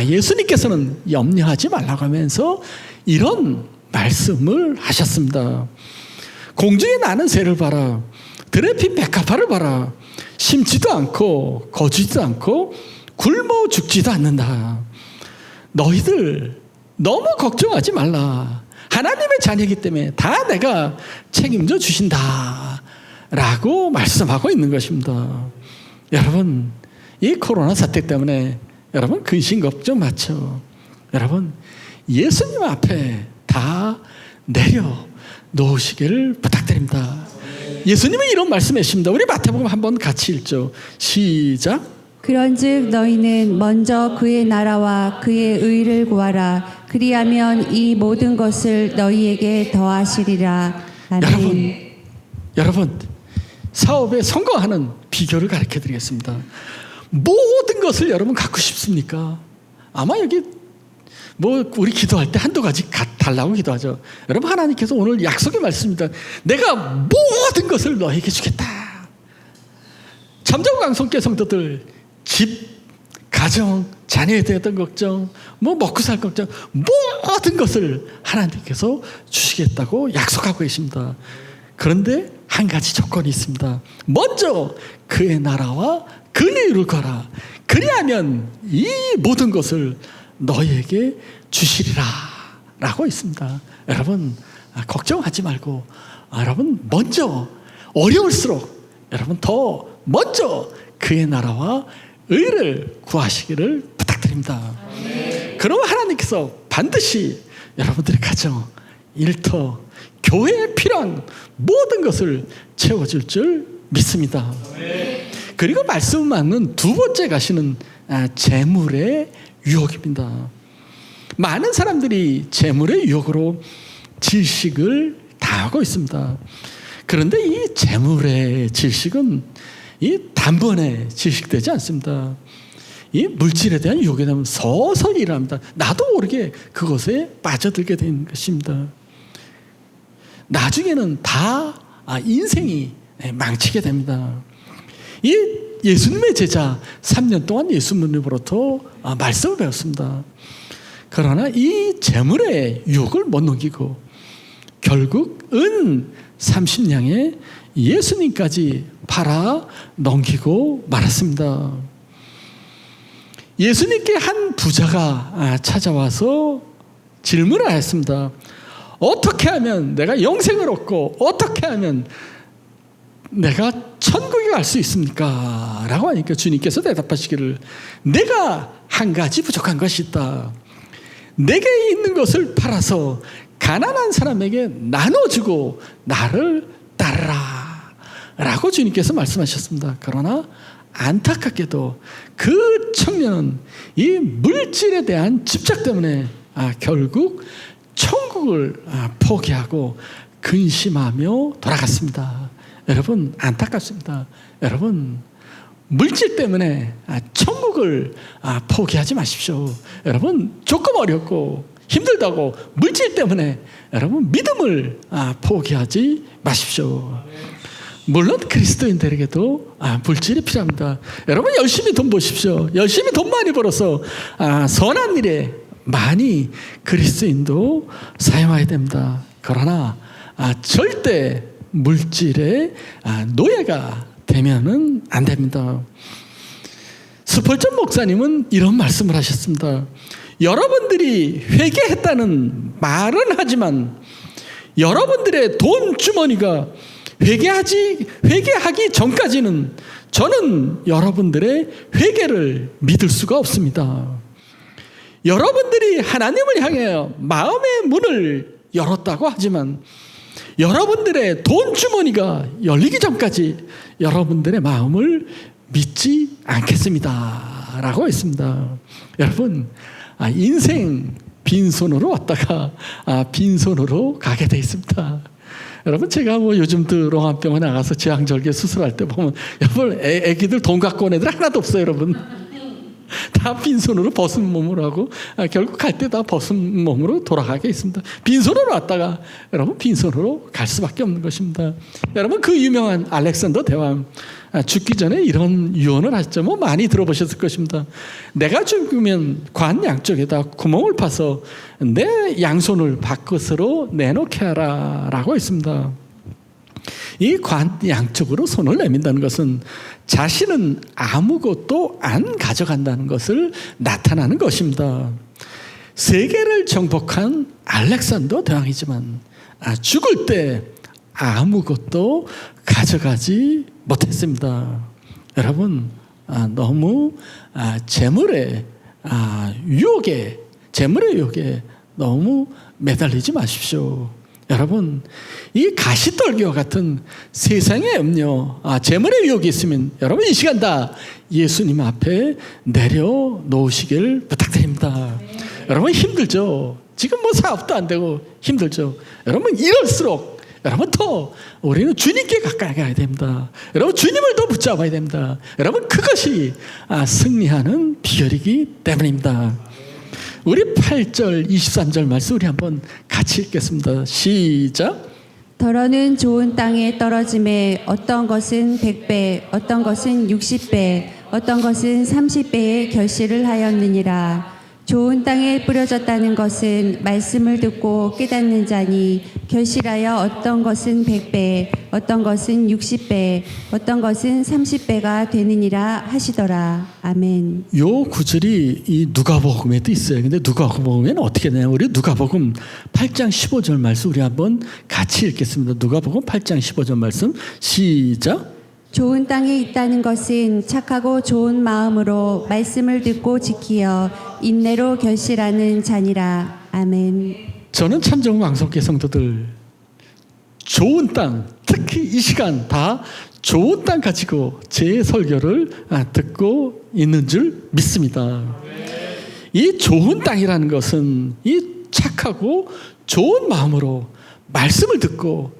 예수님께서는 염려하지 말라고 하면서 이런 말씀을 하셨습니다. 공중에 나는 새를 봐라. 들에 핀 백합화를 봐라. 심지도 않고 거주지도 않고 굶어 죽지도 않는다. 너희들 너무 걱정하지 말라. 하나님의 자녀이기 때문에 다 내가 책임져 주신다 라고 말씀하고 있는 것입니다. 여러분 이 코로나 사태 때문에 여러분 근심 걱정 많죠. 여러분 예수님 앞에 다 내려놓으시기를 부탁드립니다. 예수님은 이런 말씀하십니다. 우리 마태복음 한번 같이 읽죠. 시작. 그런즉 너희는 먼저 그의 나라와 그의 의를 구하라. 그리하면 이 모든 것을 너희에게 더하시리라. 아멘. 여러분 사업에 성공하는 비결을 가르쳐 드리겠습니다. 모든 것을 여러분 갖고 싶습니까? 아마 여기 우리 기도할 때 한두 가지 달라고 기도하죠. 여러분 하나님께서 오늘 약속의 말씀입니다. 내가 모든 것을 너에게 주겠다. 참자고 강성계 성도들 집, 가정, 자녀에 대한 걱정, 먹고 살 걱정 모든 것을 하나님께서 주시겠다고 약속하고 계십니다. 그런데 한 가지 조건이 있습니다. 먼저 그의 나라와 그의 의를 구하라. 그리하면 이 모든 것을 너희에게 주시리라 라고 있습니다. 여러분 걱정하지 말고 여러분 먼저 어려울수록 여러분 더 먼저 그의 나라와 의를 구하시기를 부탁드립니다. 그럼 하나님께서 반드시 여러분들의 가정, 일터, 교회에 필요한 모든 것을 채워줄 줄 믿습니다. 그리고 말씀 맞는 두 번째 가시는 재물의 유혹입니다. 많은 사람들이 재물의 유혹으로 질식을 당하고 있습니다. 그런데 이 재물의 질식은 이 단번에 질식되지 않습니다. 이 물질에 대한 유혹에 대한 서서히 일어납니다. 나도 모르게 그것에 빠져들게 된 것입니다. 나중에는 다 인생이 망치게 됩니다. 이 예수님의 제자 3년 동안 예수님으로부터 말씀을 배웠습니다. 그러나 이 재물의 유혹을 못 넘기고 결국 은 30냥에 예수님까지 팔아 넘기고 말았습니다. 예수님께 한 부자가 찾아와서 질문을 하였습니다. 어떻게 하면 내가 영생을 얻고 어떻게 하면 내가 천국에 갈 수 있습니까? 라고 하니까 주님께서 대답하시기를 내가 한 가지 부족한 것이 있다. 내게 있는 것을 팔아서 가난한 사람에게 나눠주고 나를 따르라 라고 주님께서 말씀하셨습니다. 그러나 안타깝게도 그 청년은 이 물질에 대한 집착 때문에 결국 천국을 포기하고 근심하며 돌아갔습니다. 여러분 안타깝습니다. 여러분 물질 때문에 천국을 포기하지 마십시오. 여러분 조금 어렵고 힘들다고 물질 때문에 여러분 믿음을 포기하지 마십시오. 물론 그리스도인들에게도 물질이 필요합니다. 여러분 열심히 돈 버십시오. 열심히 돈 많이 벌어서 선한 일에 많이 그리스도인도 사용해야 됩니다. 그러나 절대 물질의 노예가 되면은 안 됩니다. 스펄전 목사님은 이런 말씀을 하셨습니다. 여러분들이 회개했다는 말은 하지만 여러분들의 돈 주머니가 회개하기 전까지는 저는 여러분들의 회개를 믿을 수가 없습니다. 여러분들이 하나님을 향해 마음의 문을 열었다고 하지만 여러분들의 돈 주머니가 열리기 전까지 여러분들의 마음을 믿지 않겠습니다 라고 했습니다. 여러분, 인생 빈손으로 왔다가 빈손으로 가게 돼 있습니다. 여러분, 제가 요즘 롱암병원 나가서 제왕절개 수술할 때 보면 여러분, 애기들 돈 갖고 온 애들 하나도 없어요. 여러분, 다 빈손으로 벗은 몸으로 하고 결국 갈 때 다 벗은 몸으로 돌아가게 있습니다. 빈손으로 왔다가 여러분, 빈손으로 갈 수밖에 없는 것입니다. 여러분, 그 유명한 알렉산더 대왕 죽기 전에 이런 유언을 하셨죠. 많이 들어보셨을 것입니다. 내가 죽으면 관 양쪽에다 구멍을 파서 내 양손을 밖으로 내놓게 하라 라고 했습니다. 이 관 양쪽으로 손을 내민다는 것은 자신은 아무것도 안 가져간다는 것을 나타나는 것입니다. 세계를 정복한 알렉산더 대왕이지만 죽을 때 아무것도 가져가지 못했습니다. 여러분, 너무 재물의 유혹에 너무 매달리지 마십시오. 여러분, 이 가시떨기와 같은 세상의 염려, 재물의 유혹이 있으면 여러분 이 시간 다 예수님 앞에 내려놓으시길 부탁드립니다. 여러분, 힘들죠? 지금 사업도 안 되고 힘들죠? 여러분, 이럴수록 여러분 더 우리는 주님께 가까이 가야 됩니다. 여러분, 주님을 더 붙잡아야 됩니다. 여러분, 그것이 승리하는 비결이기 때문입니다. 우리 8절 23절 말씀 우리 한번 같이 읽겠습니다. 시작. 더러는 좋은 땅에 떨어짐에 어떤 것은 100배, 어떤 것은 60배, 어떤 것은 30배의 결실을 하였느니라. 좋은 땅에 뿌려졌다는 것은 말씀을 듣고 깨닫는 자니 결실하여 어떤 것은 100배, 어떤 것은 60배, 어떤 것은 30배가 되느니라 하시더라. 아멘. 요 구절이 이 누가복음에도 있어요. 근데 누가복음에는 어떻게 되냐면 우리 누가복음 8장 15절 말씀 우리 한번 같이 읽겠습니다. 누가복음 8장 15절 말씀 시작. 좋은 땅에 있다는 것은 착하고 좋은 마음으로 말씀을 듣고 지키어 인내로 결실하는 자니라. 아멘. 저는 참정음 왕성교 성도들 좋은 땅, 특히 이 시간 다 좋은 땅 가지고 제 설교를 듣고 있는 줄 믿습니다. 이 좋은 땅이라는 것은 이 착하고 좋은 마음으로 말씀을 듣고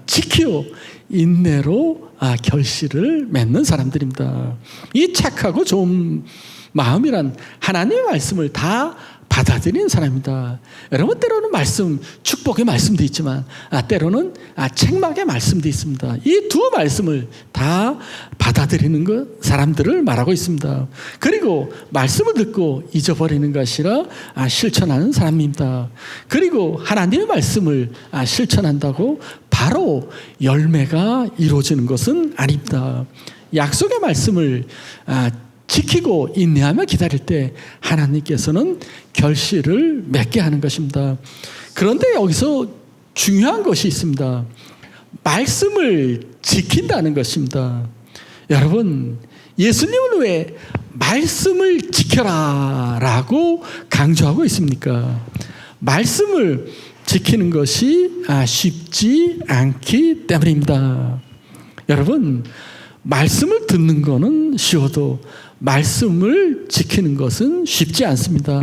지키어 인내로 결실을 맺는 사람들입니다. 이 착하고 좋은 마음이란 하나님의 말씀을 다 받아들이는 사람입니다. 여러분, 때로는 말씀, 축복의 말씀도 있지만 때로는 책망의 말씀도 있습니다. 이 두 말씀을 다 받아들이는 사람들을 말하고 있습니다. 그리고 말씀을 듣고 잊어버리는 것이라 실천하는 사람입니다. 그리고 하나님의 말씀을 실천한다고 바로 열매가 이루어지는 것은 아닙니다. 약속의 말씀을 지키고 인내하며 기다릴 때 하나님께서는 결실을 맺게 하는 것입니다. 그런데 여기서 중요한 것이 있습니다. 말씀을 지킨다는 것입니다. 여러분, 예수님은 왜 말씀을 지켜라 라고 강조하고 있습니까? 말씀을 지키는 것이 쉽지 않기 때문입니다. 여러분, 말씀을 듣는 것은 쉬워도 말씀을 지키는 것은 쉽지 않습니다.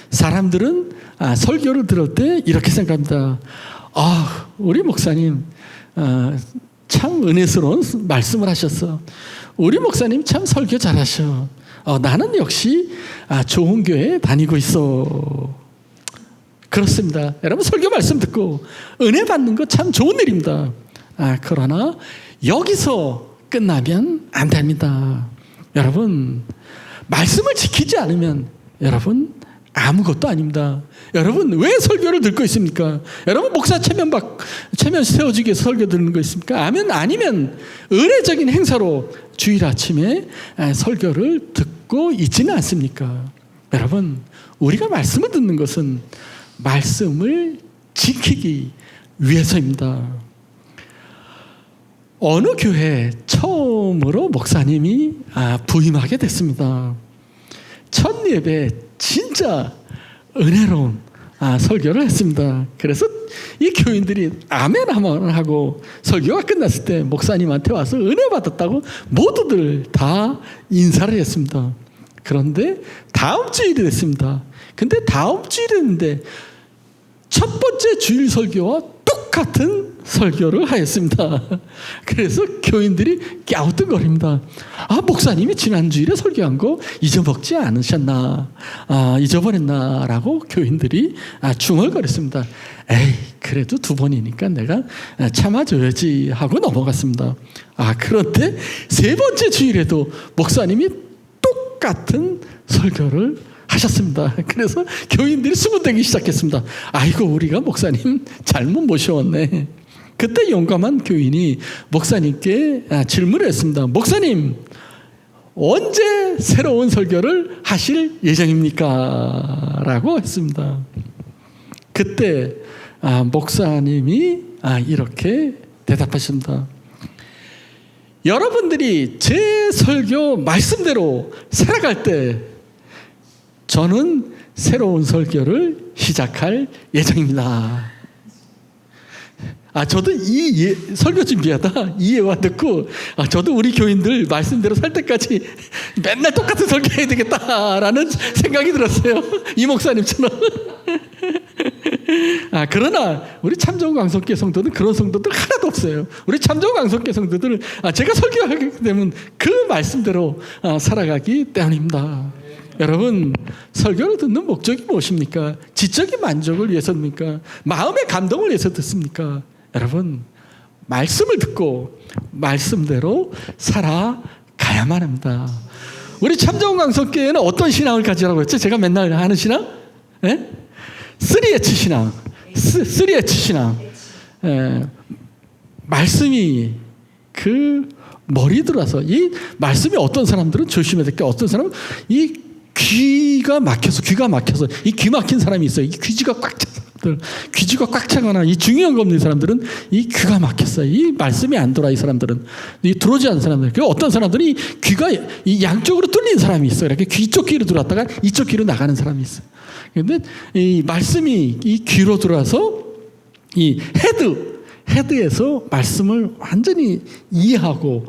사람들은 설교를 들을 때 이렇게 생각합니다. 우리 목사님 참 은혜스러운 말씀을 하셨어. 우리 목사님 참 설교 잘하셔. 나는 역시 좋은 교회에 다니고 있어. 그렇습니다. 여러분, 설교 말씀 듣고 은혜 받는 거 참 좋은 일입니다. 그러나 여기서 끝나면 안 됩니다. 여러분, 말씀을 지키지 않으면 여러분 아무것도 아닙니다. 여러분 왜 설교를 듣고 있습니까? 여러분 목사 체면 세워주기 위해서 설교 듣는 거 있습니까? 아니면 의례적인 행사로 주일 아침에 설교를 듣고 있지는 않습니까? 여러분 우리가 말씀을 듣는 것은 말씀을 지키기 위해서입니다. 어느 교회에 처음으로 목사님이 부임하게 됐습니다. 첫 예배에 진짜 은혜로운 설교를 했습니다. 그래서 이 교인들이 아멘 하고 설교가 끝났을 때 목사님한테 와서 은혜 받았다고 모두들 다 인사를 했습니다. 그런데 다음 주일이 됐습니다. 근데 다음 주일이었는데 첫 번째 주일 설교와 똑같은 설교를 하였습니다. 그래서 교인들이 갸우뚱거립니다. 목사님이 지난 주일에 설교한 거 잊어먹지 않으셨나? 잊어버렸나? 라고 교인들이 중얼거렸습니다. 에이, 그래도 두 번이니까 내가 참아줘야지 하고 넘어갔습니다. 그런데 세 번째 주일에도 목사님이 똑같은 설교를 하셨습니다. 그래서 교인들이 수군대기 시작했습니다. 아이고 우리가 목사님 잘못 모셔왔네. 그때 용감한 교인이 목사님께 질문을 했습니다. 목사님 언제 새로운 설교를 하실 예정입니까? 라고 했습니다. 그때 목사님이 이렇게 대답하십니다. 여러분들이 제 설교 말씀대로 살아갈 때 저는 새로운 설교를 시작할 예정입니다. 저도 이 설교 준비하다 이 예화 듣고 저도 우리 교인들 말씀대로 살 때까지 맨날 똑같은 설교해야 되겠다라는 생각이 들었어요. 이 목사님처럼. 그러나 우리 참좋은 강석교 성도는 그런 성도들 하나도 없어요. 우리 참좋은 강석교 성도들은 제가 설교하게 되면 그 말씀대로 살아가기 때문입니다. 여러분 설교를 듣는 목적이 무엇입니까? 지적인 만족을 위해서입니까? 마음의 감동을 위해서 듣습니까? 여러분 말씀을 듣고 말씀대로 살아가야만 합니다. 우리 참좋은 강석교회는 어떤 신앙을 가지라고 했죠? 제가 맨날 하는 신앙? 3H 신앙. 3H 신앙. 말씀이 그 머리 들어서 이 말씀이 어떤 사람들은 조심해야 될 게 어떤 사람은 이 귀가 막혀서 이 귀 막힌 사람이 있어요. 이 귀지가 꽉 찬 사람들, 귀지가 꽉 차거나 이 중요한 거 없는 사람들은 이 귀가 막혔어요. 이 말씀이 안 돌아 이 사람들은 이 들어오지 않는 사람들. 그리고 어떤 사람들은 이 귀가 이 양쪽으로 뚫린 사람이 있어요. 이렇게 귀 쪽 귀로 들어왔다가 이쪽 귀로 나가는 사람이 있어요. 그런데 이 말씀이 이 귀로 들어와서 이 헤드에서 말씀을 완전히 이해하고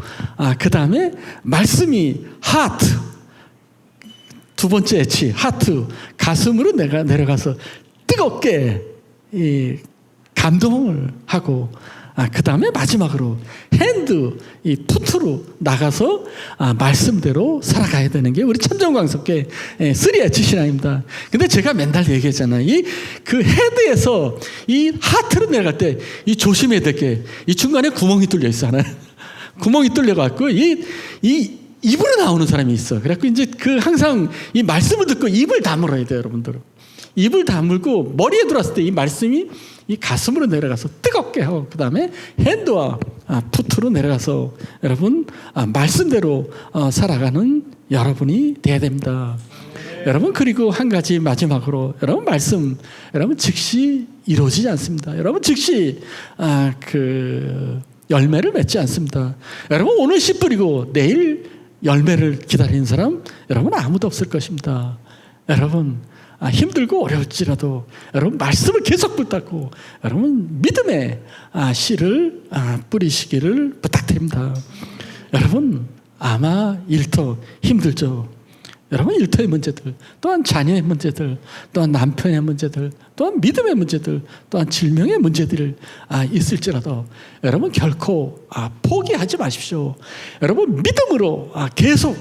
그 다음에 말씀이 하트 두 번째 H 하트 가슴으로 내려가서 뜨겁게 이 감동을 하고 그 다음에 마지막으로 핸드 이 푸트로 나가서 말씀대로 살아가야 되는 게 우리 참좋은 강석교회 3H 신앙입니다. 근데 제가 맨날 얘기했잖아요. 그 헤드에서 이 하트로 내려갈 때 이 조심해야 될 게 이 중간에 구멍이 뚫려 있어 하나. 구멍이 뚫려 갖고 이 입으로 나오는 사람이 있어. 그래갖고 이제 항상 이 말씀을 듣고 입을 다물어야 돼요, 여러분들. 입을 다물고 머리에 들어왔을 때 이 말씀이 이 가슴으로 내려가서 뜨겁게 하고 그 다음에 핸드와 푸트로 내려가서 여러분 말씀대로 살아가는 여러분이 돼야 됩니다. 여러분 그리고 한 가지 마지막으로 여러분 말씀 여러분 즉시 이루어지지 않습니다. 여러분 즉시 그 열매를 맺지 않습니다. 여러분 오늘 씨 뿌리고 내일 열매를 기다리는 사람 여러분 아무도 없을 것입니다. 여러분 힘들고 어려울지라도 여러분 말씀을 계속 붙잡고 여러분 믿음의 씨를 뿌리시기를 부탁드립니다. 여러분 아마 일터 힘들죠. 여러분 일터의 문제들 또한 자녀의 문제들 또한 남편의 문제들 또한 믿음의 문제들 또한 질병의 문제들 있을지라도 여러분 결코 포기하지 마십시오. 여러분 믿음으로 계속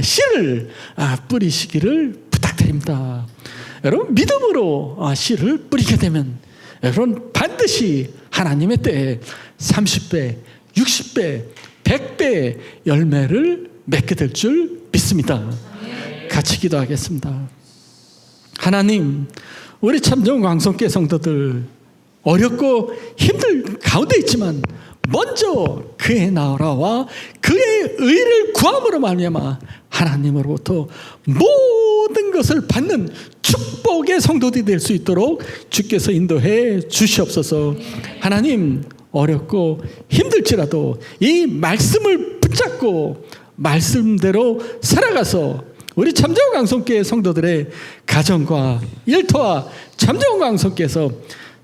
씨를 뿌리시기를 부탁드립니다. 여러분 믿음으로 씨를 뿌리게 되면 여러분 반드시 하나님의 때에 30배, 60배, 100배의 열매를 맺게 될 줄 믿습니다. 같이 기도하겠습니다. 하나님, 우리 참좋은 광성교회 성도들 어렵고 힘들 가운데 있지만 먼저 그의 나라와 그의 의를 구함으로 말미암아 하나님으로부터 모든 것을 받는 축복의 성도들이 될 수 있도록 주께서 인도해 주시옵소서. 하나님, 어렵고 힘들지라도 이 말씀을 붙잡고 말씀대로 살아가서 우리 참좋은 강성교회 성도들의 가정과 일터와 참좋은 강성교회에서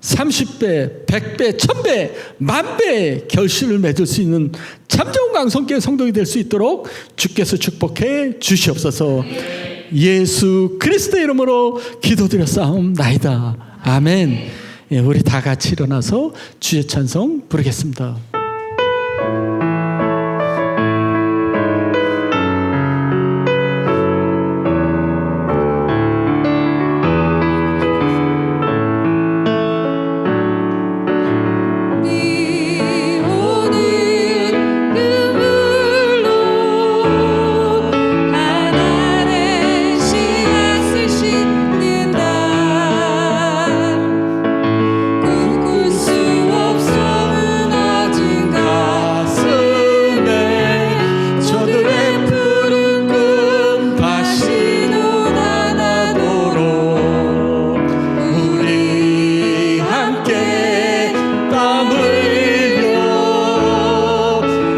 30배, 100배, 1000배, 10,000배의 결실을 맺을 수 있는 참좋은 강성교회 성도가 될 수 있도록 주께서 축복해 주시옵소서. 예수 그리스도의 이름으로 기도드렸사옵나이다. 아멘. 예, 우리 다 같이 일어나서 주의 찬송 부르겠습니다. 네 오는 눈물로 하나님의 씨앗을 심는다. 꿈꿀 수 없어 무너진 가슴에 저들의 푸른 꿈 다시 돋아나도록 우리 함께 땀 흘려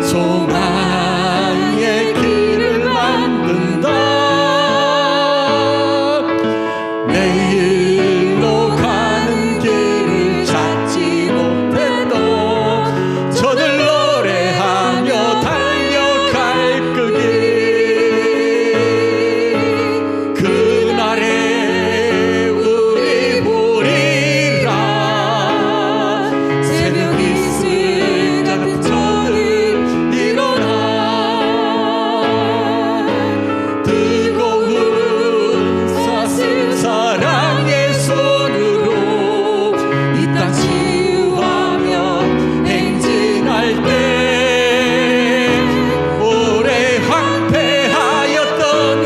소망의 길을 만든다. 내일로 가는 길을 찾지 못했던 저들 노래하며 달려갈 그 길, 그날에 우리 보리라. 새벽 이슬 같은 저들 일어나 뜨거운 사슴 사랑의 손으로 이 땅 치유하며 행진할 때 오래 황폐하였던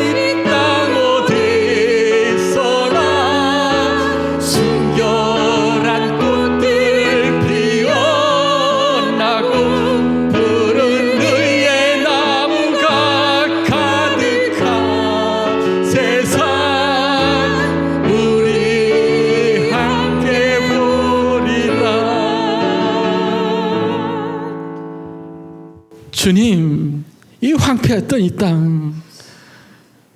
이 땅 어디서나 순결한 꽃들 피어나고 푸른 의의 나무가 가득한 세상 우리 함께 보리라. 주님, 이 황폐했던 이 땅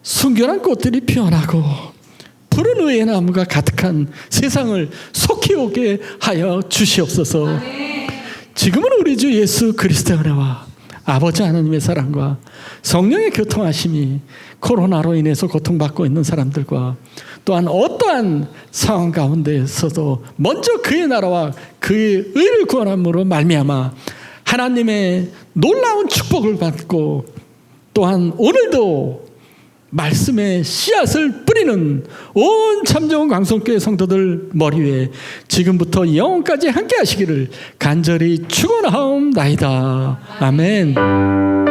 순결한 꽃들이 피어나고 푸른 의의 나무가 가득한 세상을 속히 오게 하여 주시옵소서. 지금은 우리 주 예수 그리스도의 은혜와 아버지 하나님의 사랑과 성령의 교통하심이 코로나로 인해서 고통받고 있는 사람들과 또한 어떠한 상황 가운데에서도 먼저 그의 나라와 그의 의를 구함으로 말미암아 하나님의 놀라운 축복을 받고 또한 오늘도 말씀의 씨앗을 뿌리는 온 참좋은 광성교회 성도들 머리 위에 지금부터 영원까지 함께 하시기를 간절히 축원하옵나이다. 아멘.